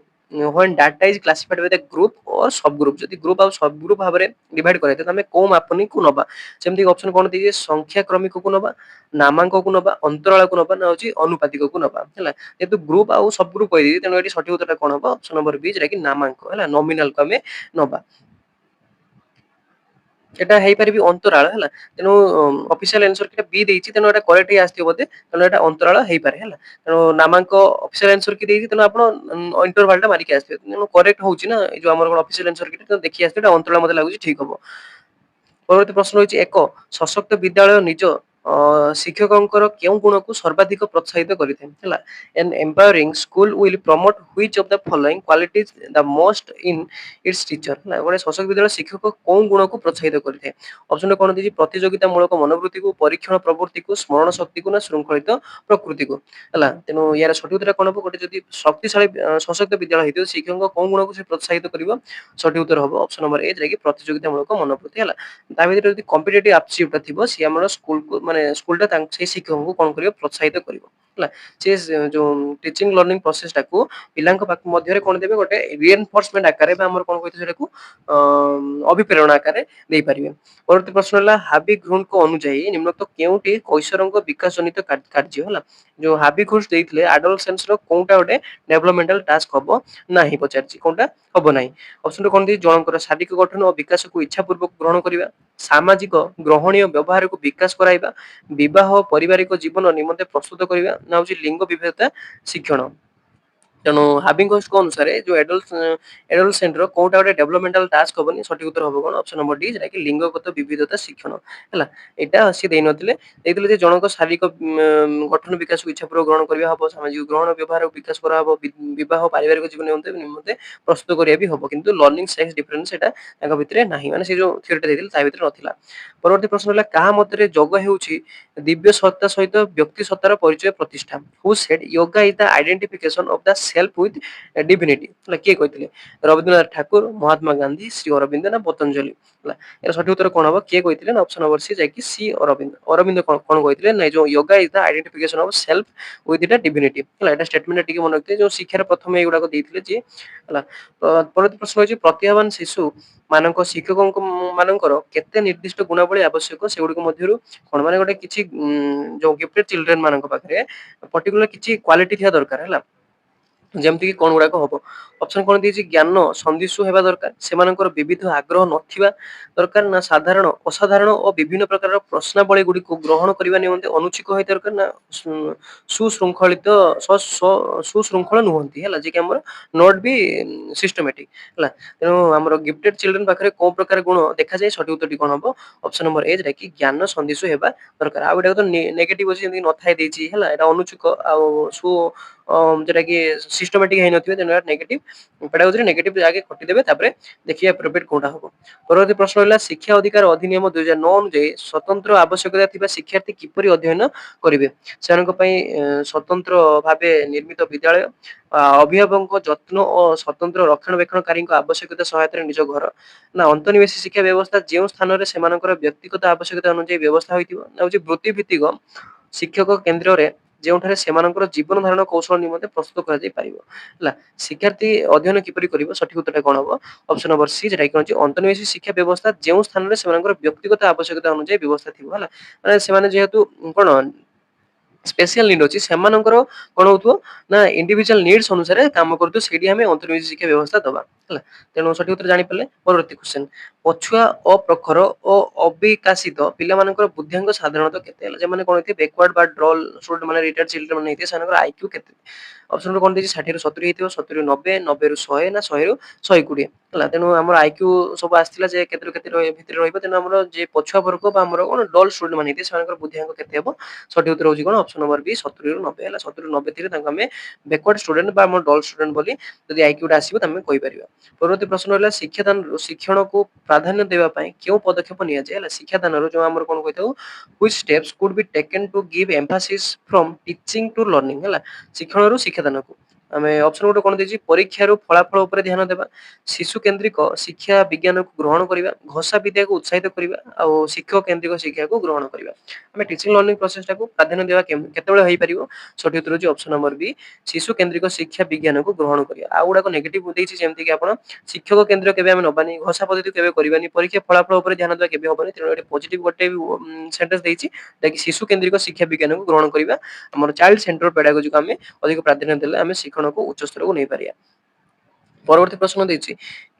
when data is classified with a group or subgroup? ଯଦି ଗ୍ରୁପ ଆଉ ସବଗ୍ରୁପ ଭାବରେ ଡିଭାଇଡ କରାଯାଇଥାଏ, ଆମେ କୋଉ ମାପନୀକୁ ନବା? ଯେମିତି ଅପସନ କଣ ଦେଇଛି ସଂଖ୍ୟା କ୍ରମିକକୁ ନବା, ନାମାଙ୍କକୁ ନବା, ଅନ୍ତରାଳକୁ ନବା ନା ହଉଛି ଅନୁପାତିକକୁ ନବା ହେଲା। ଯେହେତୁ ଗ୍ରୁପ ଆଉ ସବଗ୍ରୁପ କହିଦେଇଛି, ତେଣୁ ଏଠି ସଠିକ ଉତ୍ତରଟା କଣ ହବ ଅପସନ ନମ୍ବର ବି, ଯେଟା କି ନାମାଙ୍କ ହେଲା, ନମିନାଲକୁ ଆମେ ନବା। এটা ହେଇପାରିବି ଅନ୍ତରାଳ ହେଲା। ତେଣୁ ଅଫିସିଆଲ ଆନ୍ସର କିଟା ବି ଦେଇଛି, ତେଣୁ ଏଟା କରେକ୍ଟ ହିଁ ଆସିଥିବ ବୋଧେ, ତେଣୁ ଏଟା ଅନ୍ତରାଳ ହେଇପାରେ ହେଲା। ତେଣୁ ନାମାଙ୍କ ଅଫିସିଆଲ ଆନ୍ସର କି ଦେଇଛି, ତେଣୁ ଆପଣ ଇଣ୍ଟରଭାଲ ଟା ମାରିକି ଆସିଥିବେ, ତେଣୁ କରେକ୍ଟ ହଉଛି ନା ଏଇ ଯୋଉ ଆମର ଅଫିସିଆଲ ଆନ୍ସର କିଟା, ତେଣୁ ଦେଖି ଆସିଥିବେ ଏଟା ଅନ୍ତରାଳ ମତେ ଲାଗୁଛି ଠିକ ହବ। ପରବର୍ତ୍ତୀ ପ୍ରଶ୍ନ ହେଉଛି ଏକ ସଶକ୍ତ ବିଦ୍ୟାଳୟ ନିଜ ଶିକ୍ଷକଙ୍କର କେଉଁ ଗୁଣକୁ ସର୍ବାଧିକ ପ୍ରୋତ୍ସାହିତ କରିଥାଏ ହେଲା। an empowering school will promote which of the following qualities the most in its teacher ହେଲା। ଗୋଟେ ସଶକ୍ତ ବିଦ୍ୟାଳୟ ଶିକ୍ଷକ କୋଉ ଗୁଣକୁ ପ୍ରୋତ୍ସାହିତ କରିଥାଏ? ଅପସନରେ କଣ ଦେଇଛି ପ୍ରତିଯୋଗିତା ମୂଳକ ମନୋବୃତ୍ତିକୁ, ପରୀକ୍ଷଣ ପ୍ରବୃତ୍ତିକୁ, ସ୍ମରଣ ଶକ୍ତିକୁ ନା ଶୃଙ୍ଖଳିତ ପ୍ରକୃତିକୁ ହେଲା। ତେଣୁ ୟାର ସଠିକ ଉତ୍ତର କଣ ହବ, ଗୋଟେ ଯଦି ଶକ୍ତିଶାଳୀ ସଶକ୍ତ ବିଦ୍ୟାଳୟ ହେଇଥିବ ଶିକ୍ଷକଙ୍କ କୋଉ ଗୁଣକୁ ସେ ପ୍ରୋତ୍ସାହିତ କରିବ, ସଠିକ ଉତ୍ତର ହବ ଅପସନ ନମ୍ବର ଏ, ଯାଇକି ପ୍ରତିଯୋଗିତା ମୂଳକ ମନୋବୃତ୍ତି ହେଲା। ତା ଭିତରେ ଯଦି କମ୍ପିଟେଟିଭ ଆପଟିଚ୍ୟୁଡ ଥିବ, ସିଏ ଆମର ସ୍କୁଲକୁ ମାନେ ସ୍କୁଲଟା ସେଇ ଶିକ୍ଷକଙ୍କୁ କଣ କରିବ ପ୍ରୋତ୍ସାହିତ କରିବ ହେଲା। ସେ ଯୋଉ ଟିଚିଂ ଲର୍ଣ୍ଣିଂ ପ୍ରୋସେସ ଟାକୁ ପିଲାଙ୍କ ମଧ୍ୟରେ କଣ ଦେବେ, ଗୋଟେ ରିଏନଫୋର୍ସମେଣ୍ଟ ଆକାରରେ ବା ଆମର କଣ କହିଥାଉ ସେଟାକୁ ଅଭିପ୍ରେରଣ ଆକାରରେ ଦେଇପାରିବେ। ପରବର୍ତ୍ତୀ ପ୍ରଶ୍ନ ହେଲା ହାବି ଗ୍ରୁଣ୍ଡଙ୍କ ଅନୁଯାୟୀ ନିମ୍ନୋକ୍ତ କେଉଁଟି କୈଶୋରଙ୍କ ବିକାଶ ଜନିତ କାର୍ଯ୍ୟ ହେଲା। ଯୋଉ ହାବି ଘୋଷ ଦେଇଥିଲେ ଆଡୋଲସେନ୍ସ ର କୋଉଟା ଗୋଟେ ଡେଭଲପମେଣ୍ଟାଲ ଟାସ୍କ ହବ ନାହିଁ ପଚାରିଛି, କୋଉଟା ହବ ନାହିଁ? ଅପସନ କଣ ଦେଇଛି ଜଣଙ୍କର ଶାରୀରିକ ଗଠନ ଓ ବିକାଶକୁ ଇଚ୍ଛା ପୂର୍ବକ ଗ୍ରହଣ କରିବା, ସାମାଜିକ ଗ୍ରହଣୀୟ ବ୍ୟବହାରକୁ ବିକାଶ କରାଇବା, ବିବାହ ପାରିବାରିକ ଜୀବନ ନିମନ୍ତେ ପ୍ରସ୍ତୁତ କରିବା ନା ହଉଛି ଲିଙ୍ଗ ବିଭେଦତା ଶିକ୍ଷଣ। ତେଣୁ ହାବିଙ୍କ ଅନୁସାରେ ଯୋଉ ଏଡୋଲସେଣ୍ଟ ର କୋଉଟା ଗୋଟେ ଡେଭଲପମେଣ୍ଟାଲ ଟାସ୍କ ହବନି, ସଠିକ ଉତ୍ତର ହବ କଣ ଅପସନ ନମ୍ବର ଡି, ଯେଟା କି ଲିଙ୍ଗଗତ ବିବିଧତା ଶିକ୍ଷଣ ହେଲା। ଏଇଟା ସିଏ ଦେଇନଥିଲେ, ଦେଇଥିଲେ ଯେ ଜଣଙ୍କ ଶାରୀରିକ ଗଠନ ବିକାଶକୁ ଇଚ୍ଛା ପୂର୍ବକ ଗ୍ରହଣ କରିବା ହବ, ସାମାଜିକ ଗ୍ରହଣ ବ୍ୟବହାର ବିକାଶ କରାହବ, ବିବାହ ପାରିବାରିକ ଜୀବନ ନିମନ୍ତେ ପ୍ରସ୍ତୁତ କରିବା ବି ହବ, କିନ୍ତୁ ଲର୍ଣ୍ଣିଂ ସେକ୍ସ ଡିଫରେନ୍ସ ସେଟା ତାଙ୍କ ଭିତରେ ନାହିଁ, ମାନେ ସେ ଯୋଉ ଥିଓରିଟା ଦେଇଥିଲେ ତା ଭିତରେ ନଥିଲା। ପରବର୍ତ୍ତୀ ପ୍ରଶ୍ନ ହେଲା କାହା ମତରେ ଯୋଗ ହେଉଛି ଦିବ୍ୟ ସତ୍ତା ସହିତ ବ୍ୟକ୍ତି ସତ୍ତାର ପରିଚୟ ପ୍ରତିଷ୍ଠା? ହୁ shed yoga is the identification of the self with divinity ହେଲା, କିଏ କହିଥିଲେ? ରବୀନ୍ଦ୍ରନାଥ ଠାକୁର, ମହାତ୍ମା ଗାନ୍ଧୀ, ଶ୍ରୀ ଅରବିନ୍ଦ ନା ପତଞ୍ଜଳି ହେଲା। ଏର ସଠିକ ଉତ୍ତର କଣ ହବ, କିଏ କହିଥିଲେ ନା ଅପସନ ନମ୍ବର ସି, ଯାଇକି ସି ଅରବିନ୍ଦ। ଅରବିନ୍ଦ କଣ କହିଥିଲେ ନା ଯୋଉ yoga is the identification of self with the divinity ହେଲା। ଏଟା ଷ୍ଟେଟମେଣ୍ଟ ଟିକେ ମନେ ରଖିଥିବେ, ଯୋଉ ଶିକ୍ଷାର ପ୍ରଥମେ ଏଇଗୁଡାକ ଦେଇଥିଲେ ଯେ ହେଲା। ପରବର୍ତ୍ତୀ ପ୍ରଶ୍ନ ହେଉଛି ପ୍ରତିଭାବାନ ଶିଶୁ ମାନଙ୍କ ଶିକ୍ଷକଙ୍କ ମାନଙ୍କର କେତେ ନିର୍ଦ୍ଦିଷ୍ଟ ଗୁଣାବଳୀ ଆବଶ୍ୟକ, ସେଗୁଡିକ ମଧ୍ୟରୁ କଣ ମାନେ ଗୋଟେ କିଛି ଯୋଉ ଗିଫ୍ଟେଡ ଚିଲଡ୍ରେନ ମାନଙ୍କ ପାଖରେ ପର୍ଟିକୁଲାର କିଛି କ୍ୱାଲିଟି ଥିବା ଦରକାର ହେଲା। ଯେମିତି କି କଣ ଗୁଡାକ ହବ? ଅପସନ କଣ ଦେଇଛି? ଜ୍ଞାନ ସନ୍ଦିଶୁ ହେବା ଦରକାର, ସେମାନଙ୍କର ବିବିଧ ଆଗ୍ରହ ନଥିବା ଦରକାର, ନା ସାଧାରଣ ଅସାଧାରଣ ଓ ବିଭିନ୍ନ ପ୍ରକାରର ପ୍ରଶ୍ନାବଳୀ ଗୁଡିକୁ ଗ୍ରହଣ କରିବା ନିମନ୍ତେ ଅନୁଚୁକ ହୋଇ ଦରକାର, ନା ସୁଶୃଙ୍ଖଳିତ ସୁଶୃଙ୍ଖଳ ନୁହନ୍ତି ହେଲା, ଯେ କି ଆମର ନୋଟ ବି ସିଷ୍ଟମେଟିକ ହେଲା। ତେଣୁ ଆମର ଗିଫ୍ଟେଡ ଚିଲଡ୍ରେନ ପାଖରେ କୋଉ ପ୍ରକାର ଗୁଣ ଦେଖାଯାଏ? ସଠିକ ଉତ୍ତରଟି କଣ ହବ? ଅପସନ ନମ୍ବର ଏ, ଯୋଉଟା କି ଜ୍ଞାନ ସନ୍ଦିଶୁ ହେବା ଦରକାର। ଆଉ ଏଇଟା ତ ନେଗେଟିଭ ଅଛି, ଯେମିତି ନଥାଏ ଦେଇଛି ହେଲା, ଏଟା ଅନୁଚୁକ ଆଉ ଯୋଉଟା କି ସିଷ୍ଟମେଟିକ ହେଇନଥିବ, ତେଣୁ ଏଟା ନେଗେଟିଭ। ପେଡାଗୋଜି ନେଗେଟିଭ ଆଗେ କଟିଦେବେ, ତାପରେ ଦେଖିବା ଆପ୍ରୋପ୍ରିଏଟ କୋଉଟା ହବ। ପରବର୍ତ୍ତୀ ପ୍ରଶ୍ନ ହେଲା, ଶିକ୍ଷା ଅଧିକାର ଅଧିନିୟମ 2009 ଅନୁଯାୟୀ ସ୍ୱତନ୍ତ୍ର ଆବଶ୍ୟକତା ଥିବା ଶିକ୍ଷାର୍ଥୀ କିପରି ଅଧ୍ୟୟନ କରିବେ? ସେମାନଙ୍କ ପାଇଁ ସ୍ୱତନ୍ତ୍ର ଭାବେ ନିର୍ମିତ ବିଦ୍ୟାଳୟ, ଅଭିଭାବକଙ୍କ ଯତ୍ନ ଓ ସ୍ୱତନ୍ତ୍ର ରକ୍ଷଣାବେକ୍ଷଣକାରୀଙ୍କ ଆବଶ୍ୟକତା ସହାୟତାରେ ନିଜ ଘର, ନା ଅନ୍ତର୍ନିବେଶୀ ଶିକ୍ଷା ବ୍ୟବସ୍ଥା ଯେଉଁ ସ୍ଥାନରେ ସେମାନଙ୍କର ବ୍ୟକ୍ତିଗତ ଆବଶ୍ୟକତା ଅନୁଯାୟୀ ବ୍ୟବସ୍ଥା ହୋଇଥିବ, ନା ହଉଛି ବୃତ୍ତି ଭିତ୍ତିକ ଶିକ୍ଷକ କେନ୍ଦ୍ରରେ ଯେଉଁଠାରେ ସେମାନଙ୍କର ଜୀବନ ଧାରଣ କୌଶଳ ନିମନ୍ତେ ପ୍ରସ୍ତୁତ କରାଯାଇ ପାରିବ ହେଲା। ଶିକ୍ଷାର୍ଥୀ ଅଧ୍ୟୟନ କିପରି କରିବ? ସଠିକ ଉତ୍ତରଟା କଣ ହବ? ଅପସନ ନମ୍ବର ସି, ଯେଟା କି ଅଛି ଅନ୍ତର୍ନିବେଶୀ ଶିକ୍ଷା ବ୍ୟବସ୍ଥା ଯେଉଁ ସ୍ଥାନରେ ସେମାନଙ୍କର ବ୍ୟକ୍ତିଗତ ଆବଶ୍ୟକତା ଅନୁଯାୟୀ ବ୍ୟବସ୍ଥା ଥିବ ହେଲା। ମାନେ ସେମାନେ ଯେହେତୁ କଣ ସ୍ପେଶିଆଲ ନିଡ୍ ଅଛି, ସେମାନଙ୍କର କଣ ହଉଥିବ ନା ଇଣ୍ଡିଭିଜୁଆଲ ନିଡ୍ସ ଅନୁସାରେ କାମ କରୁଥିବ, ସେଇଠି ଆମେ ଅନ୍ତର୍ନିବେଶୀ ଶିକ୍ଷା ବ୍ୟବସ୍ଥା ଦବା ହେଲା। ତେଣୁ ସଠିକ ଉତ୍ତର ଜାଣିପାରିଲେ। ପରବର୍ତ୍ତୀ କ୍ୱେଶ୍ଚନ, ପଛୁଆ ଅପ୍ରଖର ଓ ଅବିକାଶିତ ପିଲାମାନଙ୍କର ବୁଦ୍ଧିଆଙ୍କ ସାଧାରଣତଃ କେତେ ହେଲା? ଯେମାନେ କଣ ହେଇଥିବେ ବ୍ୟାକୱାର୍ଡ ବା ଡ୍ରଲ୍ ଷ୍ଟୁଡେଣ୍ଟ, ମାନେ ରିଟାର୍ଡ ଚିଲଡ୍ରେନ ମାନେ ହେଇଥିବେ, ସେମାନଙ୍କର ଆଇକ୍ୟୁ କେତେ? ଅପସନ କଣ ଦେଇଛି? 60 ରୁ 70 ହେଇଥିବ, 70 ରୁ 90, 90 ରୁ 100, ନା 100 ରୁ 120 ହେଲା। ତେଣୁ ଆମର ଆଇକ୍ୟୁ ସବୁ ଆସିଥିଲା ଯେ କେତେ ରୁ କେତେ ଭିତରେ ରହିବ, ତେଣୁ ଆମର ଯେ ପଛୁଆ ବର୍ଗ ବା ଆମର କଣ ଡଲ୍ ଷ୍ଟୁଡେଣ୍ଟ ମାନେ ହେଇଥିବେ, ସେମାନଙ୍କର ବୁଦ୍ଧିଆଙ୍କ କେତେ ହେବ? ସଠିକ ଉତ୍ତର ହଉଛି କଣ? ଅପସନ ନମ୍ବର ବି, 70 ରୁ 90 ହେଲା। 70 ରୁ 90 ଥିଲେ ତାଙ୍କୁ ଆମେ ବ୍ୟାକୱାର୍ଡ ଷ୍ଟୁଡେଣ୍ଟ ବା ଆମର ଡଲ୍ ଷ୍ଟୁଡେଣ୍ଟ ବୋଲି ଯଦି ଆଇକ୍ୟୁ ଟା ଆସିବ ତାଆମେ କହିପାରିବା। ପରବର୍ତ୍ତୀ ପ୍ରଶ୍ନ ହେଲା, ଶିକ୍ଷାଦାନରୁ ଶିକ୍ଷଣକୁ ପ୍ରାଧାନ୍ୟ ଦେବା ପାଇଁ କେଉଁ ପଦକ୍ଷେପ ନିଆଯାଏ ହେଲା? ଶିକ୍ଷାଦାନରୁ ଯୋଉ ଆମର କଣ କହିଥାଉ, which steps could be taken to give emphasis from teaching to learning ହେଲା। ଶିକ୍ଷଣରୁ ଶିକ୍ଷାଦାନକୁ ଆମେ ଅପସନ ଗୋଟେ କଣ ଦେଇଛି? ପରୀକ୍ଷାରୁ ଫଳାଫଳ ଉପରେ ଧ୍ୟାନ ଦେବା, ଶିଶୁ କେନ୍ଦ୍ରିକ ଶିକ୍ଷା ବିଜ୍ଞାନକୁ ଗ୍ରହଣ କରିବା, ଘୋଷା ବିଦ୍ୟାକୁ ଉତ୍ସାହିତ କରିବା, ଆଉ ଶିକ୍ଷକ କେନ୍ଦ୍ରିକ ଶିକ୍ଷାକୁ ଗ୍ରହଣ କରିବା। ଆମେ ଟିଚିଂ ଲର୍ଣ୍ଣିଂ ପ୍ରୋସେସ ଟାକୁ ପ୍ରାଧାନ୍ୟ ଦେବା କେତେବେଳେ ହେଇପାରିବ? ସଠିକ ଉତ୍ତର ହେଉଛି ଅପସନ ନମ୍ବର ବି, ଶିଶୁ କେନ୍ଦ୍ରିକ ଶିକ୍ଷା ବିଜ୍ଞାନକୁ ଗ୍ରହଣ କରିବା। ଆଉ ଗୁଡାକ ନେଗେଟିଭ ଦେଇଛି, ଯେମିତି କି ଆପଣ ଶିକ୍ଷକ କେନ୍ଦ୍ର କେବେ ଆମେ ନବାନି, ଘୋଷା ପଦ୍ଧତି କେବେ କରିବାନି, ପରୀକ୍ଷା ଫଳାଫଳ ଉପରେ ଧ୍ୟାନ ଦେବା କେବେ ହବନି। ତେଣୁ ଏଠି ପଜିଟିଭ ଗୋଟେ ସେଣ୍ଟେନ୍ସ ଦେଇଛି, ଯାହାକି ଶିଶୁ କେନ୍ଦ୍ରିକ ଶିକ୍ଷା ବିଜ୍ଞାନକୁ ଗ୍ରହଣ କରିବା। ଆମର ଚାଇଲ୍ଡ ସେଣ୍ଟର ପେଡାଗୋଜିକୁ ଆମେ ଅଧିକ ପ୍ରାଧାନ୍ୟ ଦେଲେ ଆମେ ଶିକ୍ଷଣକୁ ଉଚ୍ଚ ସ୍ତରକୁ ନେଇପାରିବା। ପରବର୍ତ୍ତୀ ପ୍ରଶ୍ନ ଦେଇଛି,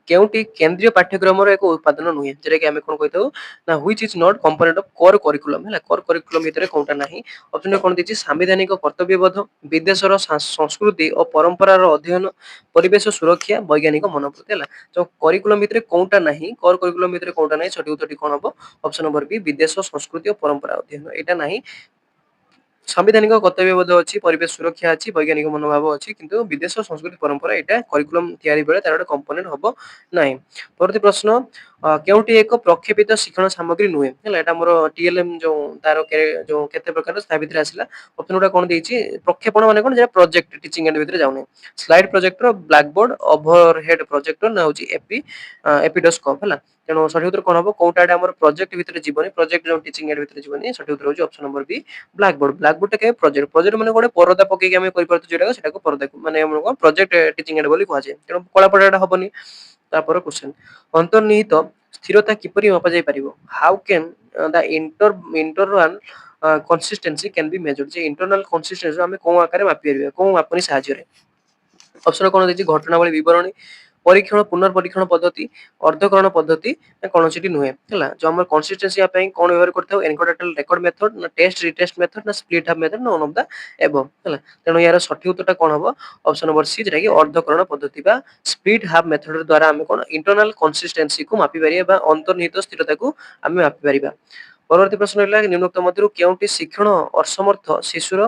କେଉଁଟି କେନ୍ଦ୍ରୀୟ ପାଠ୍ୟକ୍ରମର ଏକ ଉପାଦାନ ନୁହେଁ? ଯେଟା କି ଆମେ କଣ କହିଥାଉ ନା which is not component of core curriculum ହେଲା। core curriculum ଭିତରେ କୋଉଟା ନାହିଁ? ଅପସନ କଣ ଦେଇଛି? ସାମ୍ବିଧାନିକ କର୍ତ୍ତବ୍ୟବୋଧ, ବିଦେଶର ସଂସ୍କୃତି ଓ ପରମ୍ପରାର ଅଧ୍ୟୟନ, ପରିବେଶ ସୁରକ୍ଷା, ବୈଜ୍ଞାନିକ ମନୋବୃତ୍ତି ହେଲା। ତ କରିକୁଲମ ଭିତରେ କୋଉଟା ନାହିଁ? କର କରିକୁଲମ ଭିତରେ କୋଉଟା ନାହିଁ? ସଠିକ ଉତ୍ତରଟି କଣ ହବ? ଅପସନ ନମ୍ବର ବି, ବିଦେଶ ସଂସ୍କୃତି ଓ ପରମ୍ପରା ଅଧ୍ୟୟନ, ଏଇଟା ନାହିଁ। ସାମ୍ବିଧାନିକ କର୍ତ୍ତବ୍ୟବୋଧ ଅଛି, ପରିବେଶ ସୁରକ୍ଷା ଅଛି, ବୈଜ୍ଞାନିକ ମନୋଭାବ ଅଛି, କିନ୍ତୁ ବିଦେଶ ସଂସ୍କୃତି ପରମ୍ପରା ଏଇଟା କରିକୁଲମ ତିଆରି ବେଳେ ତାର ଗୋଟେ କମ୍ପୋନେଣ୍ଟ ହବ ନାହିଁ। ପରବର୍ତ୍ତୀ ପ୍ରଶ୍ନ, କେଉଁଟି ଏକ ପ୍ରକ୍ଷେପିତ ଶିକ୍ଷଣ ସାମଗ୍ରୀ ନୁହେଁ ହେଲା? ଏଟା ଆମର ଟିଏଲଏମ ଯୋଉ ତାର ଯୋଉ କେତେ ପ୍ରକାର ତା ଭିତରେ ଆସିଲା। ଅପସନ ଗୁଡା କଣ ଦେଇଛି? ପ୍ରକ୍ଷେପଣ ମାନେ କଣ? ଯେଟା ପ୍ରୋଜେକ୍ଟ ଟିଚିଂ ଏଣ୍ଡ ଭିତରେ ଯାଉନି। ସ୍ଲାଇଡ ପ୍ରୋଜେକ୍ଟର, ବ୍ଲାକ୍ ବୋର୍ଡ, ଓଭର ହେଡ ପ୍ରୋଜେକ୍ଟର, ନା ହଉଛି ଏପିଡୋସ୍କୋପ ହେଲା। ତେଣୁ ସଠିକ ଉତ୍ତର କଣ ହବ? କୋଉଟା ଏଟା ଆମର ପ୍ରୋଜେକ୍ଟ ଭିତରେ ଯିବନି, ପ୍ରୋଜେକ୍ଟ ଯୋଉ ଟିଚିଂ ଏଣ୍ଡ ଭିତରେ ଯିବନି। ସଠିକ ଉତ୍ତର ହଉଛି ଅପସନ ନମ୍ବର ବି, ବ୍ଲାକ୍ ବୋର୍ଡ। ବ୍ଲାକ୍ ବୋର୍ଡ ଟା କେବେ ପ୍ରୋଜେକ୍ଟ, ପ୍ରୋଜେକ୍ଟ ମାନେ ଗୋଟେ ପରଦା ପକେଇକି ଆମେ କରିପାରୁଛୁ ଯୋଉଟା, ସେଟାକୁ ପରଦା ମାନେ ଆମର କଣ ପ୍ରୋଜେକ୍ଟ ଟିଚିଂ ଏଣ୍ଡ ବୋଲି କୁହାଯାଏ। ତେଣୁ କଳା ପରଦାଟା ହବନି। ତାପରେ କ୍ୱେଶ୍ଚନ, ଅନ୍ତର୍ନିହିତ ସ୍ଥିରତା କିପରି ମପାଯାଇ ପାରିବ? How can the internal consistency can be measured? ଯେ ଇଣ୍ଟରନାଲ କନସିଷ୍ଟେନ୍ସି ଆମେ କୋଉ ଆକାରରେ ମାପି ପାରିବା, କୋଉ ମାପନୀ ସାହାଯ୍ୟରେ? ଅପସନ କଣ ଦେଇଛି? ଘଟଣାବଳୀ ବିବରଣୀ, ପରୀକ୍ଷଣ ପୁନର୍ପରୀକ୍ଷଣ ପଦ୍ଧତି, ଅର୍ଦ୍ଧକରଣ ପଦ୍ଧତି, ନା କୌଣସିଟି ନୁହେଁ ହେଲା। ଯୋଉ ଆମର କନସିଷ୍ଟେନ୍ସି ପାଇଁ କଣ ବ୍ୟବହାର କରିଥାଉ? ଏନକୋଡାଟଲ ରେକର୍ଡ ମେଥଡ, ନା ଟେଷ୍ଟ ରିଟେଷ୍ଟ ମେଥଡ, ନା ସ୍ପ୍ଲିଟ ହାଫ ମେଥଡ, ନା ଅନ୍ ଅଫ ଦ ଏବଭ ହେଲା। ତେଣୁ ଏହାର ସଠିକ ଉତ୍ତରଟା କଣ ହବ? ଅପସନ ନମ୍ବର ସି, ଯେଟା କି ଅର୍ଦ୍ଧକରଣ ପଦ୍ଧତି ବା ସ୍ପ୍ଲିଟ ହାଫ ମେଥଡ ଦ୍ୱାରା ଆମେ କଣ ଇଣ୍ଟରନାଲ କନସିଷ୍ଟେନ୍ସି କୁ ମାପି ପାରିବା ବା ଅନ୍ତର୍ନିହିତ ସ୍ଥିରତାକୁ ଆମେ ମାପି ପାରିବା। ପରବର୍ତ୍ତୀ ପ୍ରଶ୍ନ ହେଲା, ନିମ୍ନୋକ୍ତ ମଧ୍ୟରୁ କେଉଁଟି ଶିକ୍ଷଣ ଅସମର୍ଥ ଶିଶୁର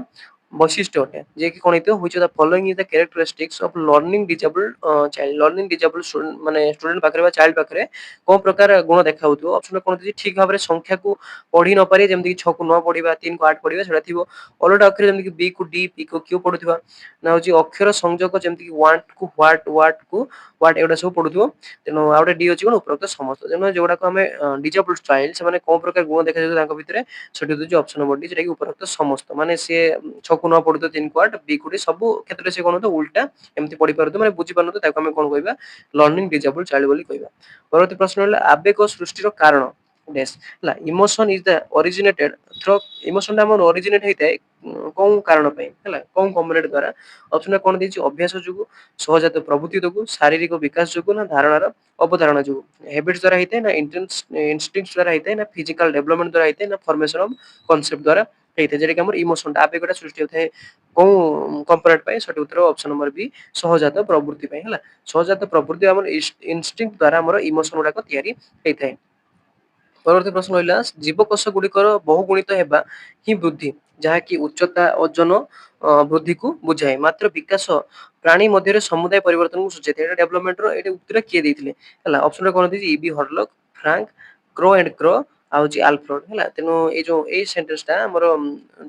ବୈଶିଷ୍ଟ୍ୟ ଅଟେ? ଯେ କି କଣ ହେଇଥିବ? which of the following is the characteristics of learning disabled child? learning disabled student ମାନେ ଷ୍ଟୁଡେଣ୍ଟ ପାଖରେ ବା ଚାଇଲ୍ଡ ପାଖରେ କୋଉ ପ୍ରକାର ଗୁଣ ଦେଖାଉଥିବ? ଅପସନ କଣ ଦେଇଛି? ଠିକ ଭାବରେ ସଂଖ୍ୟାକୁ ପଢି ନ ପାରି, ଯେମିତି କି 6 କୁ 9 ପଢିବା, 3 କୁ 8 ପଢିବା, ସେଟା ଥିବ। ଅଲଗା ଅକ୍ଷର ଯେମିତି କି ବି କୁ ଡି, ପି କୁ କ୍ୟୁ ପଢୁଥିବା, ନା ହଉଛି ଅକ୍ଷର ସଂଯୋଗ ଯେମିତି କି want କୁ what, what କୁ what, ଏଗୁଡା ସବୁ ପଢୁଥିବ। ତେଣୁ ଆଉ ଗୋଟେ ଡି ଅଛି କଣ? ଉପରୋକ୍ତ ସମସ୍ତ। ତେଣୁ ଯୋଉଗୁଡାକ ଆମେ ଡିଜେବଲ୍ଡ ଚାଇଲ୍ଡ, ସେମାନେ କୋଉ ପ୍ରକାର ଗୁଣ ଦେଖାଯାଉଥିବ ତାଙ୍କ ଭିତରେ? ସେଠି ହଉଛି ଅପସନ ନମ୍ବର ଡି, ଯେଟା କି ଉପରୋକ୍ତ ସମସ୍ତ। ମାନେ ସିଏ 6 କୁ 9 ପଢୁଥିବ, 3 କୁ 8, ବି କୁ ଡି, ସବୁ କ୍ଷେତ୍ରରେ ସେ କଣ ହଉଥିବ? ଉଲ୍ଟା ଏମିତି ପଢି ପାରୁଥିବ, ମାନେ ବୁଝି ପାରୁନଥିବ, ତାକୁ ଆମେ କଣ କହିବା? ଲର୍ଣ୍ଣିଂ ଡିଜେବଲ୍ଡ ଚାଇଲ୍ଡ ବୋଲି କହିବା। ପରବର୍ତ୍ତୀ ପ୍ରଶ୍ନ ହେଲା, ଆବେଗ ସୃଷ୍ଟିର କାରଣ? ଡ୍ୟାସ୍ ହେଲା ଇମୋସନ୍ ଇଜ୍ ଦ ଅରିଜିନେଟେଡ୍ ଥ୍ରୋ ଇମୋସନଟା ଆମର ଅରିଜିନେଟ୍ ହେଇଥାଏ କୋଉ କାରଣ ପାଇଁ ହେଲା କୋଉ କମ୍ପୋନେଣ୍ଟ ଦ୍ୱାରା ଅପସନରେ କଣ ଦେଇଛି ଅଭ୍ୟାସ ଯୋଗୁ ସହଜାତ ପ୍ରବୃତ୍ତି ଯୋଗୁ ଶାରୀରିକ ବିକାଶ ଯୋଗୁ ନା ଧାରଣାର ଅବଧାରଣା ଯୋଗୁ ହ୍ୟାବିଟ୍ସ ଦ୍ୱାରା ହେଇଥାଏ ନା ଇନଷ୍ଟିଂକ୍ଟ ଦ୍ୱାରା ହେଇଥାଏ ନା ଫିଜିକାଲ ଡେଭଲପମେଣ୍ଟ ଦ୍ୱାରା ହେଇଥାଏ ନା ଫର୍ମେସନ ଅଫ କନସେପ୍ଟ ଦ୍ୱାରା ହେଇଥାଏ ଯେଟା କି ଆମର ଇମୋସନଟା ଆବେଗଟା ସୃଷ୍ଟି ହୋଇଥାଏ କୋଉ କମ୍ପୋନେଣ୍ଟ ପାଇଁ ସଠିକ ଉତ୍ତର ଅପସନ ନମ୍ବର ବି ସହଜାତ ପ୍ରବୃତ୍ତି ପାଇଁ ହେଲା ସହଜାତ ପ୍ରବୃତ୍ତି ଆମର ଇନଷ୍ଟିଂକ୍ଟ ଦ୍ୱାରା ଆମର ଇମୋସନ ଗୁଡାକ ତିଆରି ହେଇଥାଏ। ପରବର୍ତ୍ତୀ ପ୍ରଶ୍ନ ରହିଲା ଜୀବକୋଷ ଗୁଡିକର ବହୁଗୁଣିତ ହେବା ହିଁ ବୃଦ୍ଧି ଯାହାକି ଉଚ୍ଚତା ଓଜନ ବୃଦ୍ଧିକୁ ବୁଝାଏ ମାତ୍ର ବିକାଶ ପ୍ରାଣୀ ମଧ୍ୟରେ ସମୁଦାୟ ପରିବର୍ତ୍ତନକୁ ସୂଚାଇଥାଏ ଏଇଟା ଡେଭଲପମେଣ୍ଟର ଏଇଟା ଉତ୍ତର କିଏ ଦେଇଥିଲେ ହେଲା ଅପସନରେ କଣ ଦେଇଛି ଇବି ହରଲକ୍ ଫ୍ରାଙ୍କ କ୍ରୋ ଆଣ୍ଡ କ୍ରୋ ଆଉ ହଉଛି ଆଲଫ୍ରେଡ ହେଲା ତେଣୁ ଏଇ ଯୋଉ ଏଇ ସେଣ୍ଟେନ୍ସଟା ଆମର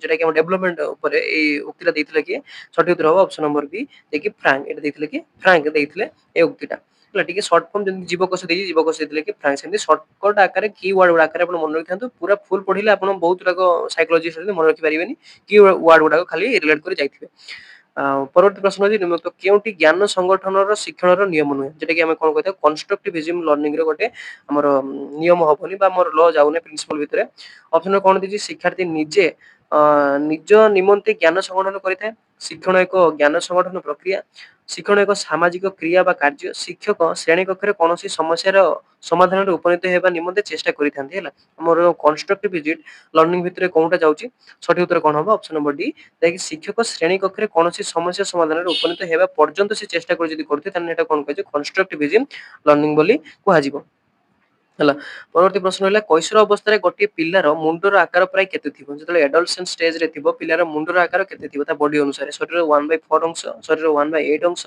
ଯୋଉଟା କି ଆମ ଡେଭଲପମେଣ୍ଟ ଉପରେ ଏଇ ଉକ୍ତିଟା ଦେଇଥିଲେ କିଏ ସଠିକ ଉତ୍ତର ହବ ଅପସନ ନମ୍ବର ବି ଦେଇକି ଫ୍ରାଙ୍କ ଏଇଟା ଦେଇଥିଲେ କି ଫ୍ରାଙ୍କ ଦେଇଥିଲେ ଏ ଉକ୍ତିଟା ହେଲା ଟିକେ ସର୍ଟ ଫର୍ମ ଯେମିତି ଜୀବକୋଷ ଦେଇଛି ଜୀବକୋଷ ଦେଇଥିଲେ କି ଫ୍ରାଙ୍କ ସେମିତି ସର୍ଟକଟ ଆକାରରେ କି ୱାର୍ଡ ଆକାରରେ ଆପଣ ମନେ ରଖିଥାନ୍ତୁ ପୁରା ଫୁଲ ପଢିଲେ ଆପଣ ବହୁତ ଗୁଡାକ ସାଇକୋଲୋଜି ମନେ ରଖିପାରିବେନି କି ୱାର୍ଡ ଗୁଡାକ ଖାଲି ରିଲେଟ କରି ଯାଇଥିବେ। ପରବର୍ତ୍ତୀ ପ୍ରଶ୍ନ ଅଛି ନିମ୍ନୋକ୍ତ କେଉଁଟି ଜ୍ଞାନ ସଂଗଠନର ଶିକ୍ଷଣର ନିୟମ ନୁହେଁ ଯେଟା କି ଆମେ କଣ କହିଥାଉ କନଷ୍ଟ୍ରକ୍ଟିଭିଜମ ଲର୍ଣ୍ଣିଂ ର ଗୋଟେ ଆମର ନିୟମ ହବନି ବା ଆମର ଲ ଯାଉନି ପ୍ରିନ୍ସିପଲ ଭିତରେ ଅପସନରେ କଣ ଦେଇଛି ଶିକ୍ଷାର୍ଥୀ ନିଜେ ନିଜ ନିମନ୍ତେ ଜ୍ଞାନ ସଂଗଠନ କରିଥାଏ ଶିକ୍ଷଣ ଏକ ଜ୍ଞାନ ସଂଗଠନ ପ୍ରକ୍ରିୟା ଶିକ୍ଷଣ ଏକ ସାମାଜିକ କ୍ରିୟା ବା କାର୍ଯ୍ୟ ଶିକ୍ଷକ ଶ୍ରେଣୀ କକ୍ଷରେ କୌଣସି ସମସ୍ୟାର ସମାଧାନରେ ଉପନୀତ ହେବା ନିମନ୍ତେ ଚେଷ୍ଟା କରିଥାନ୍ତି ହେଲା ଆମର କନଷ୍ଟ୍ରକ୍ଟିଭ ଲର୍ଣ୍ଣିଂ ଭିତରେ କୋଉଟା ଯାଉଛି ସଠିକ ଉତ୍ତର କଣ ହବ ଅପସନ ନମ୍ବର ଡି ଯାହାକି ଶିକ୍ଷକ ଶ୍ରେଣୀ କକ୍ଷରେ କୌଣସି ସମସ୍ୟା ସମାଧାନରେ ଉପନୀତ ହେବା ପର୍ଯ୍ୟନ୍ତ ସେ ଚେଷ୍ଟା କରି ଯଦି କରୁଥିବେ ତାହେଲେ ଏଟା କଣ କୁହାଯିବ କନଷ୍ଟ୍ରକ୍ଟିଭିଜମ ଲର୍ଣ୍ଣିଂ ବୋଲି କୁହାଯିବ। ହେଲା ପରବର୍ତ୍ତୀ ପ୍ରଶ୍ନ ହେଲା କୈଶୋର ଅବସ୍ଥାରେ ଗୋଟିଏ ପିଲାର ମୁଣ୍ଡର ଆକାର ପ୍ରାୟ କେତେ ଥିବ ଯେତେବେଳେ ଆଡଲସେଣ୍ଟ ଷ୍ଟେଜରେ ଥିବ ପିଲାର ମୁଣ୍ଡର ଆକାର କେତେ ଥିବ ତା ବଡି ଅନୁସାରେ ଶରୀରର 1/4 ଅଂଶ ଶରୀରର 1/8 ଅଂଶ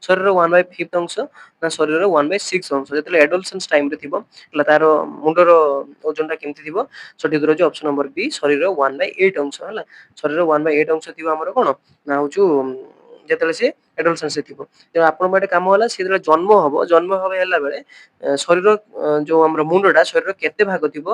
ଶରୀରର 1/5 ଅଂଶ ନା ଶରୀରର 1/6 ଅଂଶ ଯେତେବେଳେ ଆଡଲସେନ୍ସ ଟାଇମରେ ଥିବ ହେଲା ତାର ମୁଣ୍ଡର ଓଜନଟା କେମିତି ଥିବ ସଠିକ ଉତ୍ତର ହେଉଛି ଅପସନ ନମ୍ବର ବି ଶରୀରର 1/8 ଅଂଶ ହେଲା ଶରୀରର 1/8 ଅଂଶ ଥିବ ଆମର କଣ ନା ହଉଛି ଯେତେବେଳେ ସେ ଆଡଲସେନ୍ସରେ ଥିବ ତେଣୁ ଆପଣଙ୍କ ଗୋଟେ କାମ ହେଲା ସେ ଯେତେବେଳେ ଜନ୍ମ ହବ ହେଲା ବେଳେ ଶରୀର ଯୋଉ ଆମର ମୁଣ୍ଡଟା ଶରୀର କେତେ ଭାଗ ଥିବ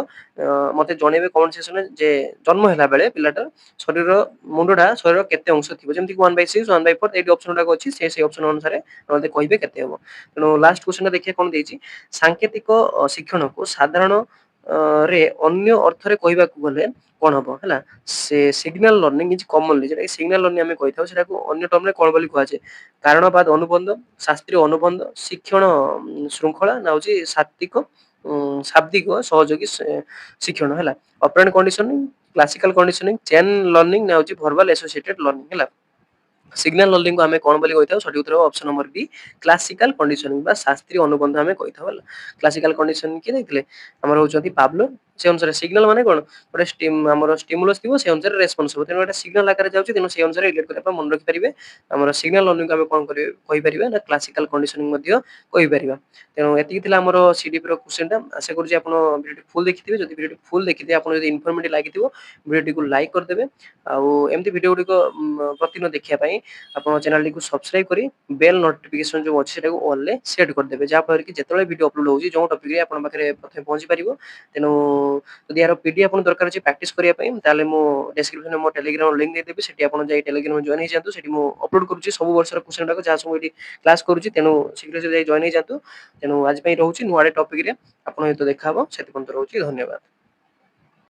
ମତେ ଜଣେଇବେ କମେଣ୍ଟ ସେକ୍ସନରେ ଯେ ଜନ୍ମ ହେଲା ବେଳେ ପିଲାଟା ଶରୀର ମୁଣ୍ଡଟା ଶରୀର କେତେ ଅଂଶ ଥିବ ଯେମିତି 1/6 1/4 ଏଇଠି ଅପସନ ଗୁଡାକ ଅଛି ସେଇ ଅପସନ ଅନୁସାରେ ମତେ କହିବେ କେତେ ହବ ତେଣୁ ଲାଷ୍ଟ କ୍ୱେଶ୍ଚନଟା ଦେଖିବା କଣ ଦେଇଛି ସାଙ୍କେତିକ ଶିକ୍ଷଣକୁ ସାଧାରଣ ରେ ଅନ୍ୟ ଅର୍ଥରେ କହିବାକୁ ଗଲେ କଣ ହବ ହେଲା ସେ ସିଗ୍ନାଲ ଲର୍ଣ୍ଣିଂ ଇଜ କମନଲି ଯେଟା ସିଗ୍ନାଲ ଲର୍ଣ୍ଣିଂ ଆମେ କହିଥାଉ ସେଟାକୁ ଅନ୍ୟ ଟର୍ମରେ କଣ ବୋଲି କୁହାଯାଏ କାରଣବାଦ ଅନୁବନ୍ଧ ଶାସ୍ତ୍ରୀୟ ଅନୁବନ୍ଧ ଶିକ୍ଷଣ ଶୃଙ୍ଖଳା ନା ହଉଛି ଶାବ୍ଦିକ ସହଯୋଗୀ ଶିକ୍ଷଣ ହେଲା operant conditioning classical conditioning chain learning ନା ହଉଛି ଭର୍ବାଲ ଆସୋସିଏଟେଡ ଲର୍ଣ୍ଣିଂ ହେଲା ସିଗ୍ନାଲ ଲର୍ଣ୍ଣିଂକୁ ଆମେ କଣ ବୋଲି କହିଥାଉ ସଠିକ ଉତ୍ତର option number B classical conditioning ବା ଶାସ୍ତ୍ରୀୟ ଅନୁବନ୍ଧ ଆମେ କହିଥାଉ ହେଲା କ୍ଲାସିକାଲ କଣ୍ଡିସନିଂ କିଏ ଦେଇଥିଲେ ଆମର ହଉଛନ୍ତି ପାବଲୋ ସେ ଅନୁସାରେ ସିଗ୍ନାଲ ମାନେ କଣ ଗୋଟେ ଆମର ଷ୍ଟିମୁଲସ ଥିବ ସେ ଅନୁସାରେ ରେସ୍ପନ୍ସ ହବ ତେଣୁ ଗୋଟେ ସିଗ୍ନାଲ ଆକାରରେ ଯାଉଛି ତେଣୁ ସେ ଅନୁସାରେ ରିଲେଟ କରିବା ମନେ ରଖିପାରିବେ ଆମର ସିଗ୍ନାଲ ଲର୍ଣ୍ଣିଂକୁ ଆମେ କଣ କହିପାରିବା ନା କ୍ଲାସିକାଲ କଣ୍ଡିସନିଂ ମଧ୍ୟ କହିପାରିବା ତେଣୁ ଏତିକି ଥିଲା ଆମର ସିଡିପି ର କ୍ୱେଶ୍ଚନଟା ଆଶା କରୁଛି ଆପଣ ଭିଡିଓଟି ଫୁଲ ଦେଖିଥିବେ ଯଦି ଭିଡିଓଟି ଫୁଲ ଦେଖିଥିବେ ଆପଣ ଯଦି ଇନଫର୍ମେଟିଭ ଲାଗିଥିବ ଭିଡିଓଟିକୁ ଲାଇକ୍ କରିଦେବେ ଆଉ ଏମିତି ଭିଡିଓ ଗୁଡିକ ପ୍ରତିଦିନ ଦେଖିବା ପାଇଁ ଆପଣ ଚ୍ୟାନେଲଟିକୁ ସବସ୍କ୍ରାଇବ କରି ବେଲ ନୋଟିଫିକେସନ ଯୋଉ ଅଛି ସେଟାକୁ ଅଲରେ ସେଟ୍ କରିଦେବେ ଯାହାଫଳରେ କି ଯେତେବେଳେ ଭିଡିଓ ଅପଲୋଡ ହଉଛି ଯୋଉ ଟପିକରେ ଆପଣଙ୍କ ପାଖରେ ପ୍ରଥମେ ପହଞ୍ଚି ପାରିବ ତେଣୁ ଯଦି ଏହାର ପିଡି ଆପଣ ଦରକାର ଅଛି ପ୍ରାକ୍ଟିସ କରିବା ପାଇଁ ତାହେଲେ ମୁଁ ଡେସ୍କ୍ରିପସନରେ ମୋ ଟେଲିଗ୍ରାମ ଲିଙ୍କ ଦେଇଦେବି ସେଠି ଆପଣ ଯାଇ ଟେଲିଗ୍ରାମ ଜଏନ୍ ହେଇଯାନ୍ତୁ ସେଠି ମୁଁ ଅପଲୋଡ କରୁଛି ସବୁ ବର୍ଷର କ୍ୱେଶ୍ଚନ ଗୁଡାକ ଯାହା ସବୁ ଏଠି କ୍ଲାସ କରୁଛି ତେଣୁ ଶୀଘ୍ର ଯାଇ ଜଏନ୍ ହେଇଯାନ୍ତୁ ତେଣୁ ଆଜି ପାଇଁ ରହୁଛି ନୂଆ ଟପିକରେ ଆପଣଙ୍କ ସହିତ ଦେଖା ହବ ସେଥିପର୍ଯ୍ୟନ୍ତ ରହୁଛି ଧନ୍ୟବାଦ।